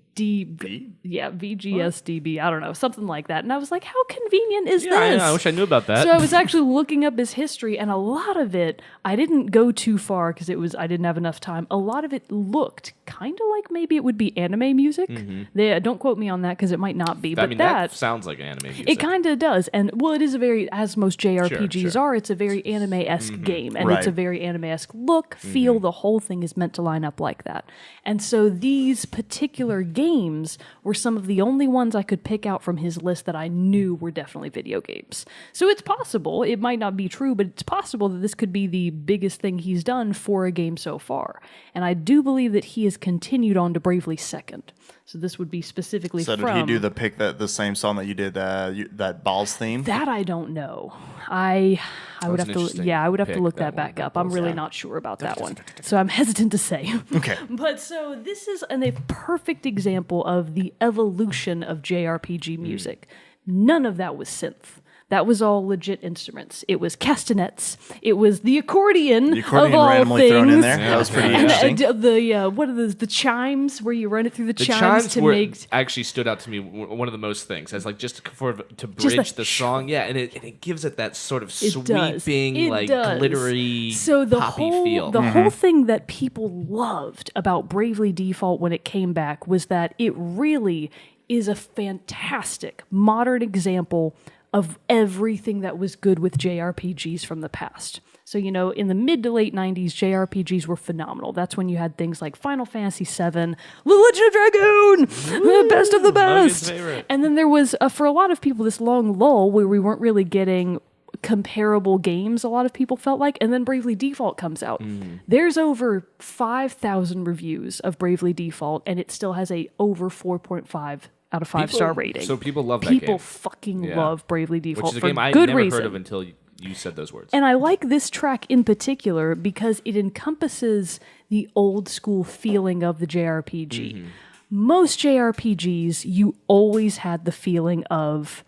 Yeah, VGSDB. I don't know, something like that. And I was like, how convenient is Yeah, this? I wish I knew about that. So I was actually looking up his history, and a lot of it, I didn't go too far because I didn't have enough time. A lot of it looked kind of like maybe it would be anime music. Don't quote me on that because it might not be. I But mean, that sounds like anime music. it kind of does. And well, it is a very, as most JRPGs Sure. are, it's a very anime-esque game. And it's a Right. very anime-esque look, feel. The whole thing is meant to line up like that. And so these particular games were some of the only ones I could pick out from his list that I knew were definitely video games. So it's possible, it might not be true, but it's possible that this could be the biggest thing he's done for a game so far. And I do believe that he has continued on to Bravely Second. So this would be specifically So from... did he do the same song that you did, that Balls theme? That I don't know. I would That's have an to interesting I would have to pick, look that that back one, up. that I'm goes really down. not sure about that one. So I'm hesitant to say. Okay. But so this is a perfect example of the evolution of JRPG music. None of that was synth. That was all legit instruments. It was castanets. It was the accordion. The accordion of all randomly things. thrown in there. That was pretty And interesting. what are those? The chimes where you run it through the The chimes to were make. actually stood out to me one of the most things as like just to Just bridge like the song, yeah, and it gives it that sort of It does. sweeping, It like does. glittery, so the poppy whole, feel. The whole thing that people loved about Bravely Default when it came back was that it really is a fantastic modern example of everything that was good with JRPGs from the past. So, in the mid to late 90s, JRPGs were phenomenal. That's when you had things like Final Fantasy VII, The Legend of Dragoon, the best of the Mogan's best. favorite. And then there was, for a lot of people, this long lull where we weren't really getting comparable games, a lot of people felt like, and then Bravely Default comes out. There's over 5,000 reviews of Bravely Default, and it still has a over 4.5 out of 5-star rating. So people love that People game. fucking Yeah. love Bravely Which Default is a for game I good never reason. heard of until you said those words. And I like this track in particular because it encompasses the old school feeling of the JRPG. Most JRPGs, you always had the feeling of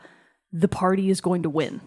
the party is going to win.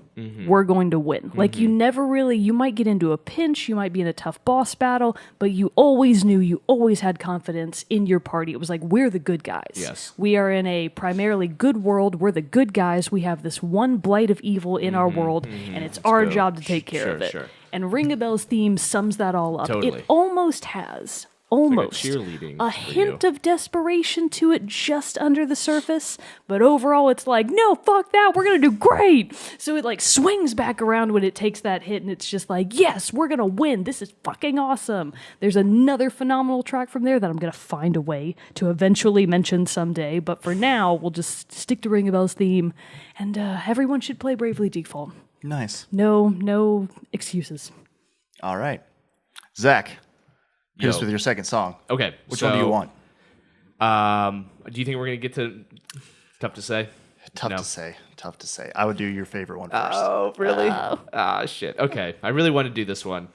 We're going to win. Like you might get into a pinch, you might be in a tough boss battle, but you always knew, you always had confidence in your party. It was like, we're the good guys. Yes. We are in a primarily good world. We're the good guys. We have this one blight of evil in our world, and it's our go. job to take care of it. Sure. And Ring a Bell's theme sums that all up. Totally. It almost has cheerleading a for hint you. of desperation to it just under the surface, but overall it's like, no, fuck that, we're gonna do great. So it like swings back around when it takes that hit, and it's just like, yes, we're gonna win, this is fucking awesome. There's another phenomenal track from there that I'm gonna find a way to eventually mention someday, but for now we'll just stick to Ring a Bell's theme, and everyone should play Bravely Default. Nice. No excuses. All right. Zach, hit us Yo. with your second song. Okay, Which one do you want? Do you think we're gonna get to? Tough to say. Tough No. to say. Tough to say. I would do your favorite one first. Oh, really? Shit. Okay, I really want to do this one.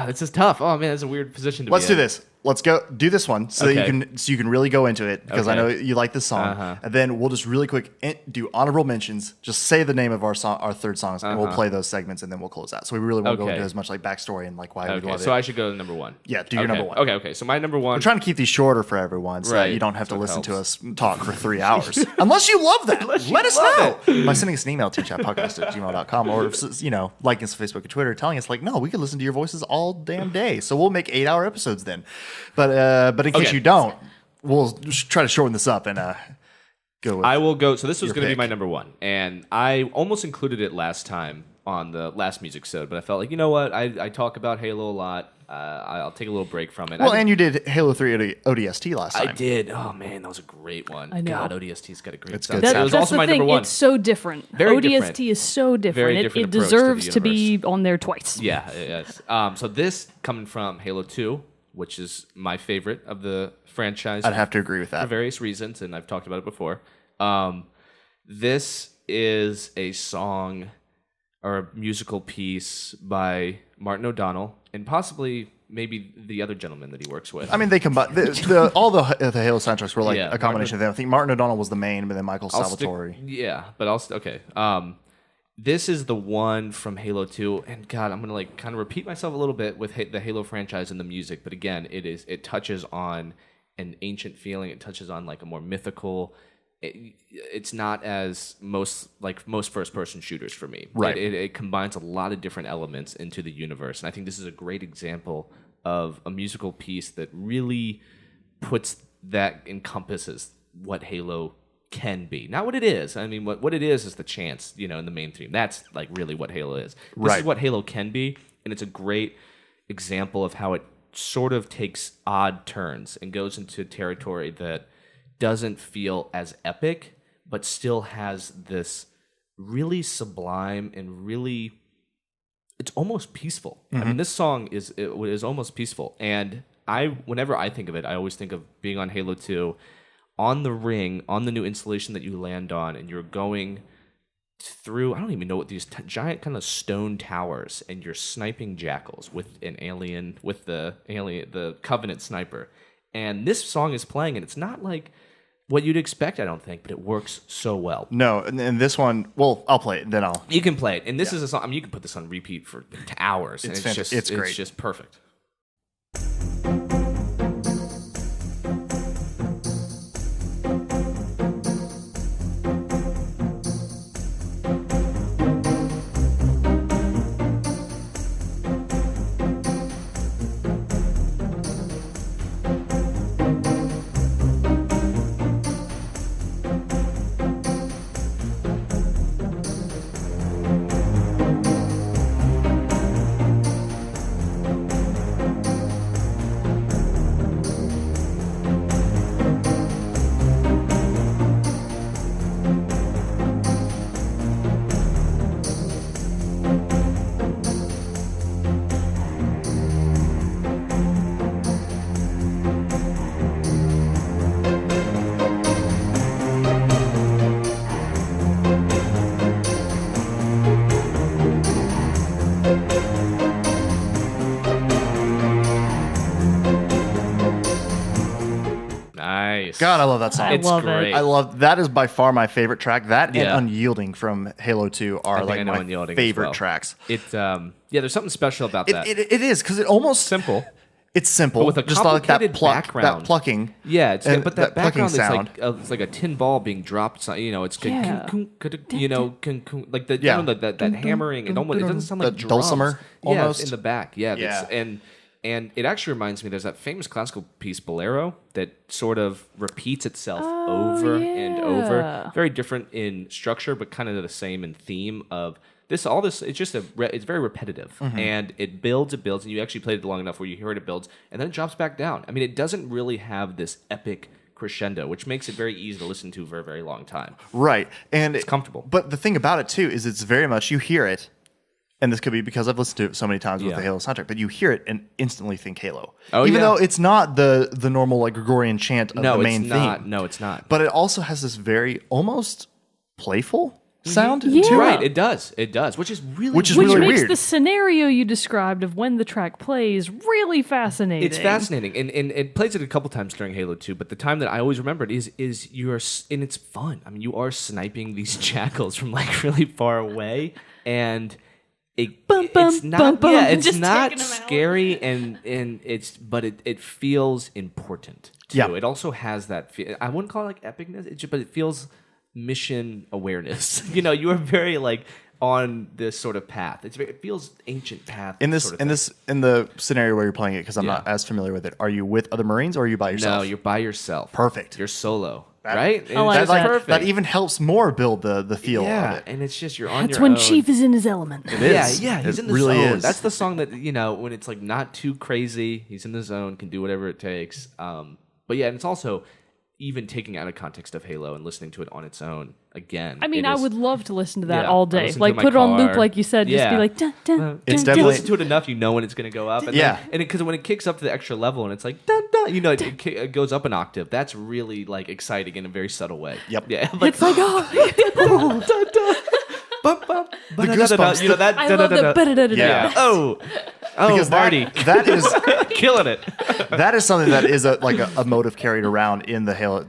This is tough. Oh man, it's a weird position to Let's be do in. this. Let's go do this one so that Okay. you can really go into it because I know Okay. you like this song. And then we'll just really quick do honorable mentions. Just say the name of our song, our third songs, and we'll play those segments, and then we'll close out. So we really won't go Okay. into as much like backstory and like why we Okay, love so it. I should go to number one. Yeah, do your Okay, number one. Okay. So my number one. We're trying to keep these shorter for everyone, so that Right. you don't have to So it listen to helps. us talk for 3 hours. Unless you love that, let us know by sending us an email to teamchatpodcast@gmail.com, or liking us on Facebook and Twitter, telling us like, no, we could listen to your voices all damn day. So we'll make 8-hour episodes then. But in case Okay. you don't, we'll just try to shorten this up and go with. I will go. So this was Your going to be pick. my number one, and I almost included it last time on the last music episode, but I felt like, you know what? I talk about Halo a lot. I'll take a little break from it. Well, and you did Halo 3 ODST last time. I did. Oh man, that was a great one. I know. God, ODST's got a great It's sound. good It was That's also the my thing. number one. It's so different. Very ODST different. is so different. Very It different approach to the deserves to be universe. on there twice. Yeah, yes. So this coming from Halo 2, which is my favorite of the franchise. I'd have to agree with for that. various reasons, and I've talked about it before. This is a song or a musical piece by Martin O'Donnell and possibly maybe the other gentleman that he works with. I mean, they combine all the Halo soundtracks were like Yeah, a combination of them. I think Martin O'Donnell was the main, but then Michael I'll stick- Salvatore. yeah, but okay. this is the one from Halo 2, and God, I'm gonna like kind of repeat myself a little bit with the Halo franchise and the music, but again, it touches on an ancient feeling. It touches on like a more mythical. It's not as most first-person shooters for me. Right. It combines a lot of different elements into the universe, and I think this is a great example of a musical piece that really encompasses what Halo can be. Not what it is. I mean, what it is the chants, in the main theme. That's like really what Halo is. This is what Halo can be, and it's a great example of how it sort of takes odd turns and goes into territory that doesn't feel as epic, but still has this really sublime and really, it's almost peaceful. I mean, this song is almost peaceful. And whenever I think of it, I always think of being on Halo 2, on the ring, on the new installation that you land on, and you're going through, I don't even know what these giant kind of stone towers, and you're sniping jackals with the Covenant sniper. And this song is playing, and it's not like what you'd expect, I don't think, but it works so well. No, and this one, well, I'll play it, then I'll... You can play it, and this is a song, I mean, you can put this on repeat for hours, and it's great. It's just perfect. God, I love that song. It's love great. it. I love that. Is by far my favorite track. That Yeah. and Unyielding from Halo 2 are like my Unyielding as favorite well. tracks. There's something special about that. It is because it almost Simple. It's simple, But with a just like that complicated background. that plucking. Yeah, and but that plucking background is sound. it's like a tin ball being dropped. So, it's Yeah. like the Yeah. that hammering. It doesn't sound like The drums. dulcimer, almost. in the back. Yeah, Yeah. and it actually reminds me. There's that famous classical piece Bolero that sort of repeats itself over and over. yeah. Very different in structure, but kind of the same in theme of. All this, it's just it's very repetitive, and it builds, and you actually played it long enough where you hear it builds, and then it drops back down. I mean, it doesn't really have this epic crescendo, which makes it very easy to listen to for a very long time. Right, and It's comfortable. But the thing about it too is it's very much you hear it, and this could be because I've listened to it so many times with Yeah. the Halo soundtrack, but you hear it and instantly think Halo. Oh, even yeah. though it's not the normal like Gregorian chant of the main it's not. theme. No, it's not. But it also has this very almost playful sound Yeah. to it. Right, it does, which is really Which is Which really makes weird. the scenario you described of when the track plays really fascinating. It's fascinating, and it plays it a couple times during Halo 2. But the time that I always remembered is and it's fun. I mean, you are sniping these jackals from like really far away, and Bum, bum, it's not bum, bum, it's just not taking 'em out. scary, and it feels important too. Yeah. It also has that I wouldn't call it like epicness, but it feels mission awareness. You are very like on this sort of path. It feels ancient path. In sort of thing. in the scenario where you're playing it, because I'm Yeah. not as familiar with it. Are you with other Marines or are you by yourself? No, you're by yourself. Perfect. You're solo, right? I like It's that. perfect. That even helps more build the feel yeah, of it. and it's just you're on That's your when own. Chief is in his element. It Yeah, is. yeah, he's It in the really zone. is. That's the song that when it's like not too crazy, he's in the zone, can do whatever it takes. But yeah, and it's also even taking out of context of Halo and listening to it on its own again. I mean, it I is- would love to listen to that Yeah, all I day. listen to Like, it in my put it on loop, car. like you said. Just be Yeah. like, dun, dun, It's dun, You definitely- listen to it enough, you know when it's going to go up. And Yeah. because when it kicks up to the extra level and it's like, dun, dun, it goes up an octave. That's really like exciting in a very subtle way. Yep. Yeah. Like, It's like, oh, bump, bump, The goosebumps. that. I love the ba-da-da-da-da. Yeah. Oh, Because Marty, that is killing it. that is something that is a motive carried around in the Halo.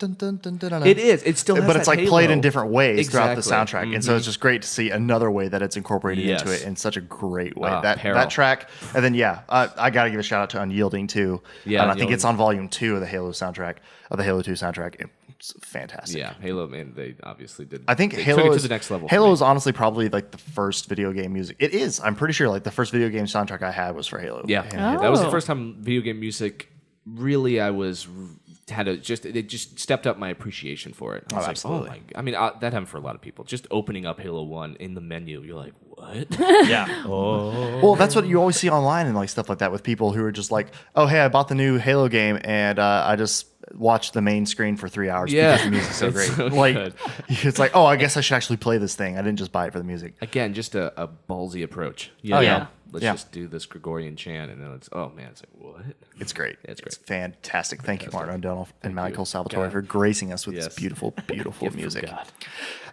It is. It still has but it's that like played in halo. different ways throughout the Exactly. soundtrack, and so it's just great to see another way that it's incorporated into Yes. it in such a great way. Ah, that Peril. track, and then I gotta give a shout out to Unyielding too. Yeah, and I think Unyielding. it's on Volume 2 of the Halo soundtrack of the Halo 2 soundtrack. It's fantastic. Yeah, Halo, man, they obviously did. I think they Halo took it is to the next level. Halo is honestly probably like the first video game music. It is. I'm pretty sure like the first video game soundtrack I had was for Halo. Yeah, And that was the Oh. first time video game music really it just stepped up my appreciation for it. I was absolutely. Like, oh my, I mean, that happened for a lot of people. Just opening up Halo 1 in the menu, you're like, what? Yeah. Well, that's what you always see online and like stuff like that with people who are just like, oh, hey, I bought the new Halo game and I just watched the main screen for 3 hours Yeah. because the music's so It's great. so like, good. it's like, oh, I guess I should actually play this thing. I didn't just buy it for the music. Again, just a ballsy approach. Oh, yeah. know, Let's Yeah. just do this Gregorian chant, and then it's oh man, it's like what? It's great. It's great. It's fantastic. Thank you, Martin O'Donnell and Michael Salvatore God. for gracing us with Yes. this beautiful, beautiful Gift from music. God.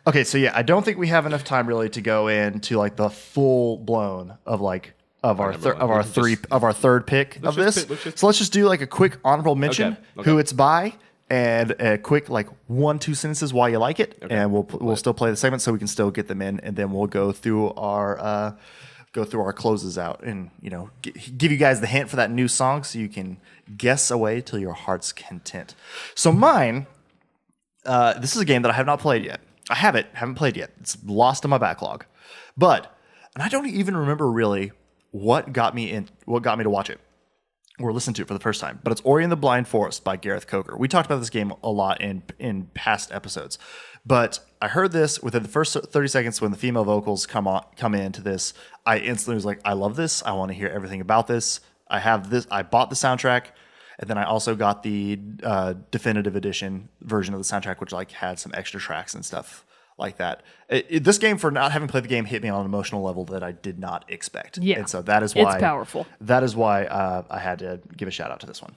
Okay, so yeah, I don't think we have enough time really to go into like the full blown of like of our number one. of our We can three just- of our third pick of just this. pick- let's just- So let's just do like a quick honorable mention, Okay. who it's by, and a quick like 1-2 sentences why you like it, and we'll still play the segment so we can still get them in, and then we'll go through our closes out, and give you guys the hint for that new song so you can guess away till your heart's content. So mine, this is a game that I have not played yet. I haven't played yet. It's lost in my backlog, and I don't even remember really what got me to watch it or listen to it for the first time. But it's Ori and the Blind Forest by Gareth Coker. We talked about this game a lot in past episodes, but I heard this within the first 30 seconds when the female vocals come into this. I instantly was like, I love this. I want to hear everything about this. I have this. I bought the soundtrack, and then I also got the definitive edition version of the soundtrack, which like had some extra tracks and stuff like that. This game, for not having played the game, hit me on an emotional level that I did not expect. Yeah. And so that is why It's powerful. That is why I had to give a shout out to this one.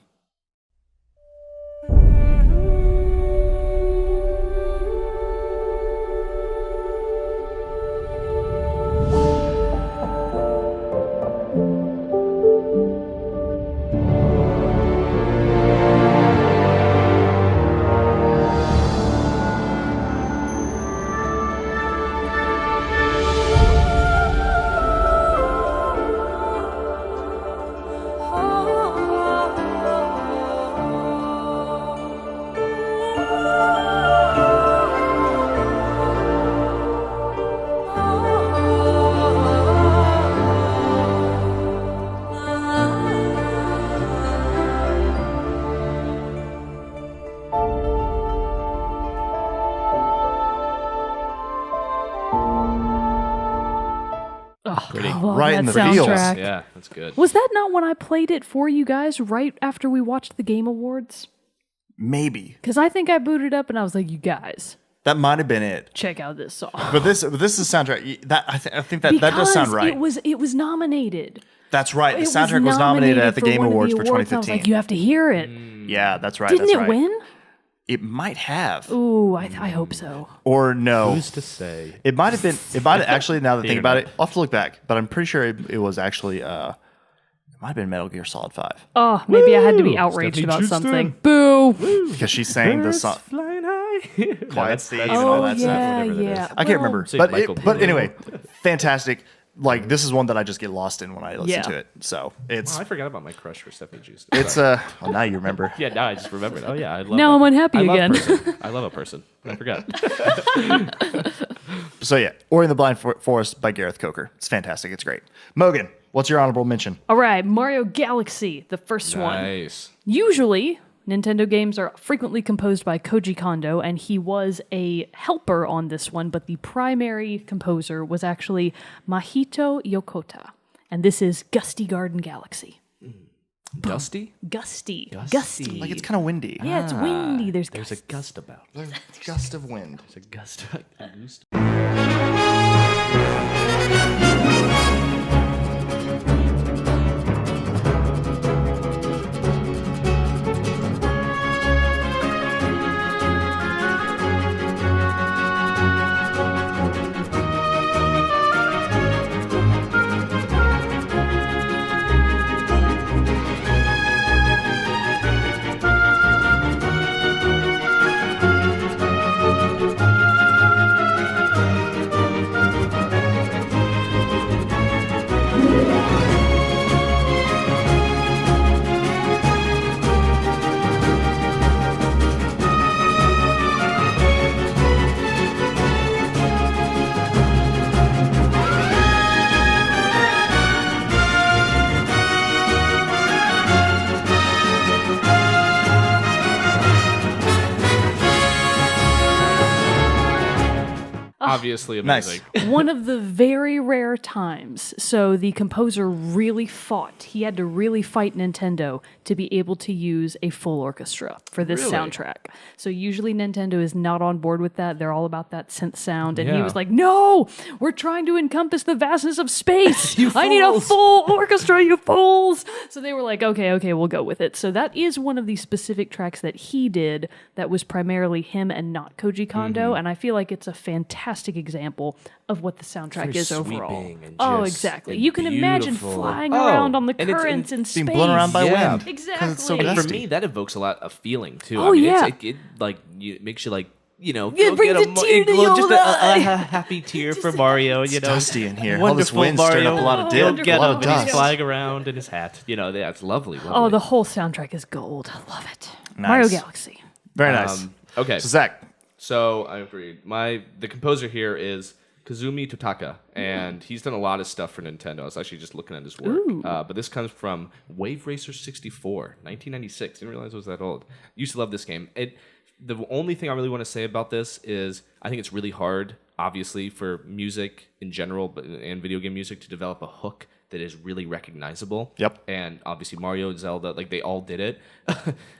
Right in the feels. Yeah, that's good. Was that not when I played it for you guys right after we watched the Game Awards? Maybe Because I think I booted up and I was like, you guys, that might have been it. check out this song. But this is soundtrack. That I think that does sound right. It was nominated. That's right. The It soundtrack was nominated at the for Game one of the Awards for awards. I was 2015. like, you have to hear it. Yeah, that's right. Didn't that's it right. win? It might have, Ooh, I hope so. or no. Who's to say? It might have been. It might have actually. Now that I think about it, internet. I'll have to look back. But I'm pretty sure it was actually. It might have been Metal Gear Solid 5 Oh, maybe I had to be outraged Stephanie about Houston. something. Boo! because she sang the song Flying high. Quiet Steve and Oh all that stuff. yeah, whatever that yeah. is. I can't remember, Say but Michael but Blue. anyway, fantastic. Like this is one that I just get lost in when I listen Yeah. to it. So it's I forgot about my crush for Stephanie Houston. it's Sorry. well, now you remember. Yeah, now I just remembered. Oh yeah, I love. Now that. I'm unhappy I love again. person. I love a person. I forgot. So yeah, Ori and the Blind Forest by Gareth Coker. It's fantastic. It's great. Mogan, what's your honorable mention? All right, Mario Galaxy, the first one. Nice. Usually, Nintendo games are frequently composed by Koji Kondo, and he was a helper on this one, but the primary composer was actually Mahito Yokota. And this is Gusty Garden Galaxy. Gusty. Gusty. Like it's kind of windy. Yeah, it's windy. There's a gust about. There's a gust of wind. There's a gust. obviously amazing. One of the very rare times. So the composer really fought. He had to really fight Nintendo to be able to use a full orchestra for this Really? soundtrack. So usually Nintendo is not on board with that. They're all about that synth sound. And he Yeah. was like, no, we're trying to encompass the vastness of space. You I need a fools." full orchestra, you fools. So they were like, okay, we'll go with it. So that is one of the specific tracks that he did that was primarily him and not Koji Kondo. And I feel like it's a fantastic example of what the soundtrack Very is overall. sweeping and Oh, just- exactly. and You can imagine beautiful. flying Oh, around on the and it's- currents in space. Being blown around by Yeah. wind. Exactly. 'Cause it's so And And gusty. for me, that evokes a lot of feeling too. Oh, yeah. it like it makes you like It brings a tear to your just eye. a happy tear for Mario. It's dusty in here. All this Wonderful wind stirring up Mario. a lot of He'll dip, get a lot up of and he's dust. flying around in his hat. That's lovely. Oh, the whole soundtrack is gold. I love it. Nice. Mario Galaxy. Very nice. Okay, So Zach, so I agree. The composer here is Kazumi Totaka, and he's done a lot of stuff for Nintendo. I was actually just looking at his work. But this comes from Wave Racer 64, 1996. Didn't realize it was that old. Used to love this game. The only thing I really want to say about this is I think it's really hard, obviously, for music in general and video game music to develop a hook that is really recognizable. Yep. And obviously Mario and Zelda, like they all did it.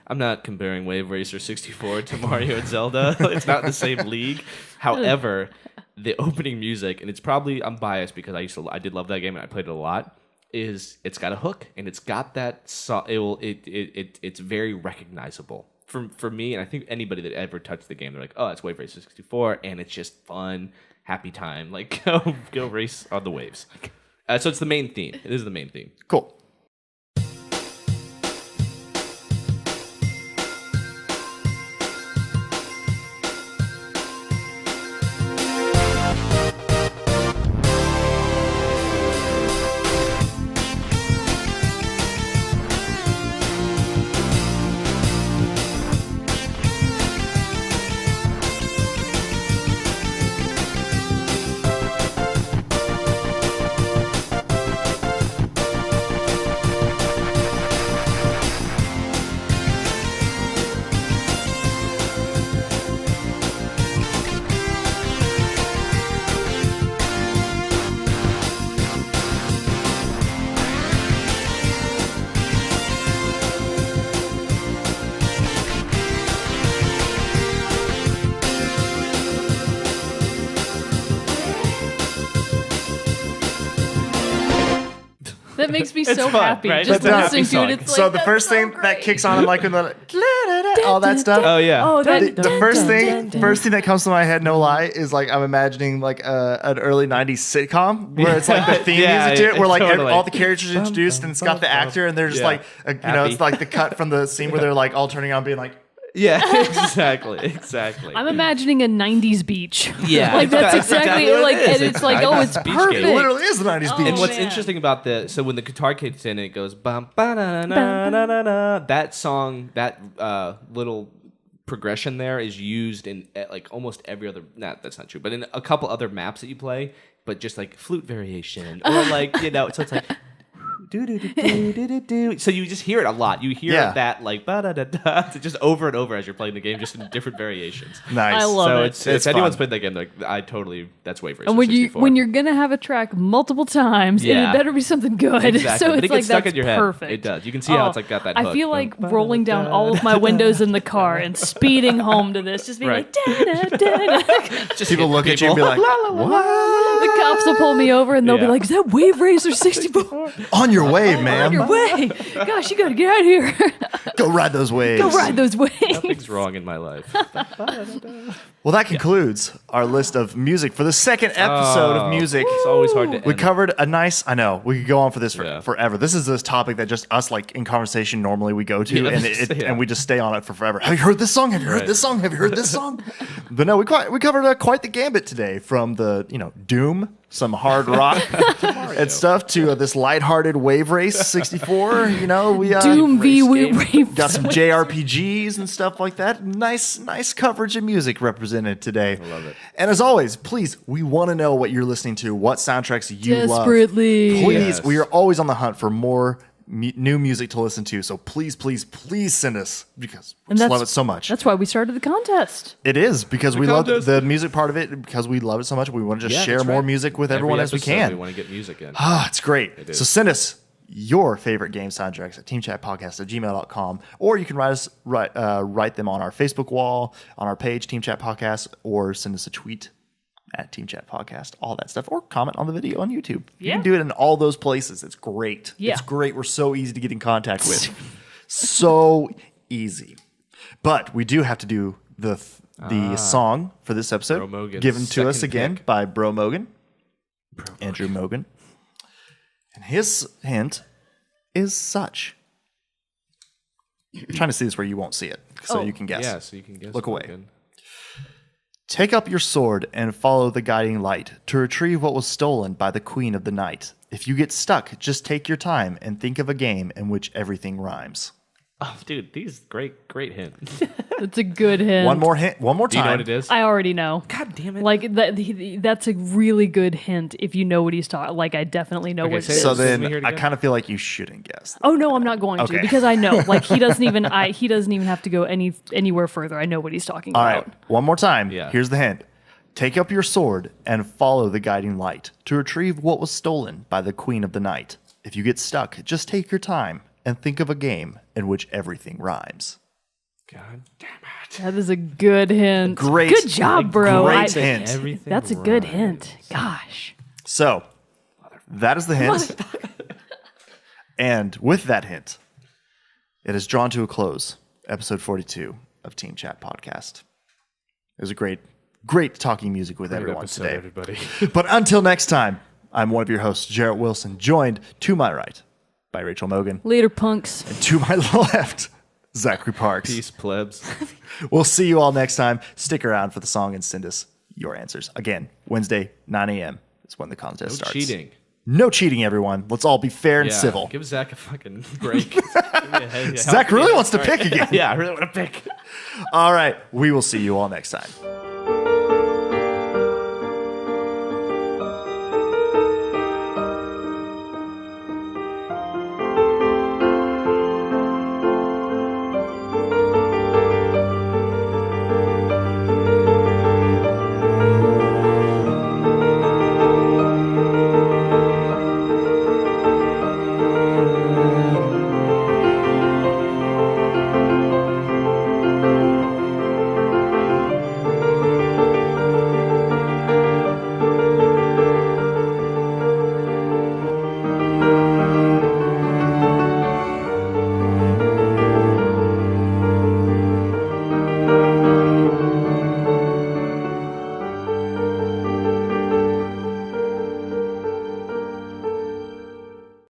I'm not comparing Wave Racer 64 to Mario and Zelda. It's not in the same league. However, the opening music, and it's probably, I'm biased because I did love that game and I played it a lot, it's got a hook and it's got that it's very recognizable. For me, and I think anybody that ever touched the game, they're like, oh, it's Wave Racer 64, and it's just fun, happy time. Like, go race on the waves. So it's the main theme. It is the main theme. cool. That makes me It's so fun, happy right? just That's a listening happy to it. song. It's like, So the that's first so thing that great. kicks on, like when the all that stuff. Oh, yeah. Oh, that, The first thing that comes to my head, no lie, is like I'm imagining like an early '90s sitcom where it's like the theme Yeah, music to it, where like totally. all the characters are introduced and it's got the actor, and they're just Yeah. like Happy. it's like the cut from the scene where they're like all turning on, being like, Yeah, exactly. I'm imagining a 90s beach. Yeah, like that's that's exactly exactly what like, it is. and it's like, oh, it's Beach game. perfect. it literally is the '90s Oh, beach. And what's man. interesting about so when the guitar kicks in, it goes bum ba na na na na na. That song, that little progression there is used in like almost every other. That's not true, but in a couple other maps that you play, but just like flute variation or like so it's like. Do, do, do, do, do, do, do. So you just hear it a lot. You hear Yeah. that like ba da da da just over and over as you're playing the game, just in different variations. Nice. I love So it. it's It's if anyone's fun. played that game, like that's Wave Racer And when 64. when you're gonna have a track multiple times, and Yeah. it better be something good. Exactly. So But it's it like gets stuck that's in your head. perfect. It does. You can see how it's like got that I hook. feel like rolling down all of my windows in the car and speeding home to this, just being Right. like, da da da. just People hit look at you and be people. like, The cops will pull me over and they'll be Yeah. like, "Is that Wave Racer 64 on your way, on ma'am. your way? Gosh, you gotta get out of here. Go ride those waves. Go ride those waves." Nothing's wrong in my life. Well, that concludes our list of music for the second episode of music. It's always hard to We end. covered a nice. I know we could go on for this Yeah. forever. This is this topic that just us like in conversation normally we go to, Yeah, and yeah. and we just stay on it for forever. Have you heard this song? Have you heard Right. this song? Have you heard this song? But no, we covered quite the gambit today, from the Doom, some hard rock and stuff, to this lighthearted Wave Race 64. We Doom v race game. Wave. got some JRPGs and stuff like that. Nice coverage of music represented today. I love it. And as always, please, we want to know what you're listening to, what soundtracks you love. Desperately. Please, Yes. we are always on the hunt for more new music to listen to. So please, please, please send us because we And just that's- love it so much. That's why we started the contest. It is because we love contest. the music part of it because we love it so much. We want to just share that's more right. music with Every everyone as we episode, can. We want to get music in. Ah, it's great. So send us your favorite game soundtracks at teamchatpodcast@gmail.com, or you can write them on our Facebook wall, on our page, Team Chat Podcast, or send us a tweet at Team Chat Podcast, all that stuff, or comment on the video on YouTube. You Yeah. can do it in all those places. It's great. Yeah. It's great. We're so easy to get in contact with. So easy. But we do have to do the song for this episode, Bro Mogan's given to us second again pick. by Bro Mogan, Andrew Mogan. And his hint is such. I'm trying to see this where you won't see it, so you can guess. Yeah, so you can guess. Look away. Mogan. Take up your sword and follow the guiding light to retrieve what was stolen by the Queen of the Night. If you get stuck, just take your time and think of a game in which everything rhymes. Oh, dude, these great hints. That's a good hint. One more hint, one more Do you time. know what it is? I already know. God damn it. Like that's a really good hint if you know what he's talking. Like I definitely know what it say is. it. So Let me hear then it I again. kind of feel like you shouldn't guess. Oh no, I'm not going Okay. to because I know. Like he doesn't even have to go anywhere further. I know what he's talking All about. right, one more time. Yeah. Here's the hint. Take up your sword and follow the guiding light to retrieve what was stolen by the Queen of the Night. If you get stuck, just take your time and think of a game in which everything rhymes. God damn it. That is a good hint. Great. Good job, bro. Great hint. Everything That's a good rhymes. hint. Gosh. So, that is the hint. And with that hint, it is drawn to a close. Episode 42 of Team Chat Podcast. It was a great talking music with Great everyone episode, today. everybody. But until next time, I'm one of your hosts, Jerrett Wilson, joined to my right by Rachel Mogan, Later, punks. and to my left, Zachary Parks. Peace, plebs. We'll see you all next time. Stick around for the song and send us your answers. Again, Wednesday, 9 a.m. is when the contest No starts. cheating. No cheating, everyone. Let's all be fair and Yeah, civil. Give Zach a fucking break. Zach really wants to pick again. Yeah, I really want to pick. All right. We will see you all next time.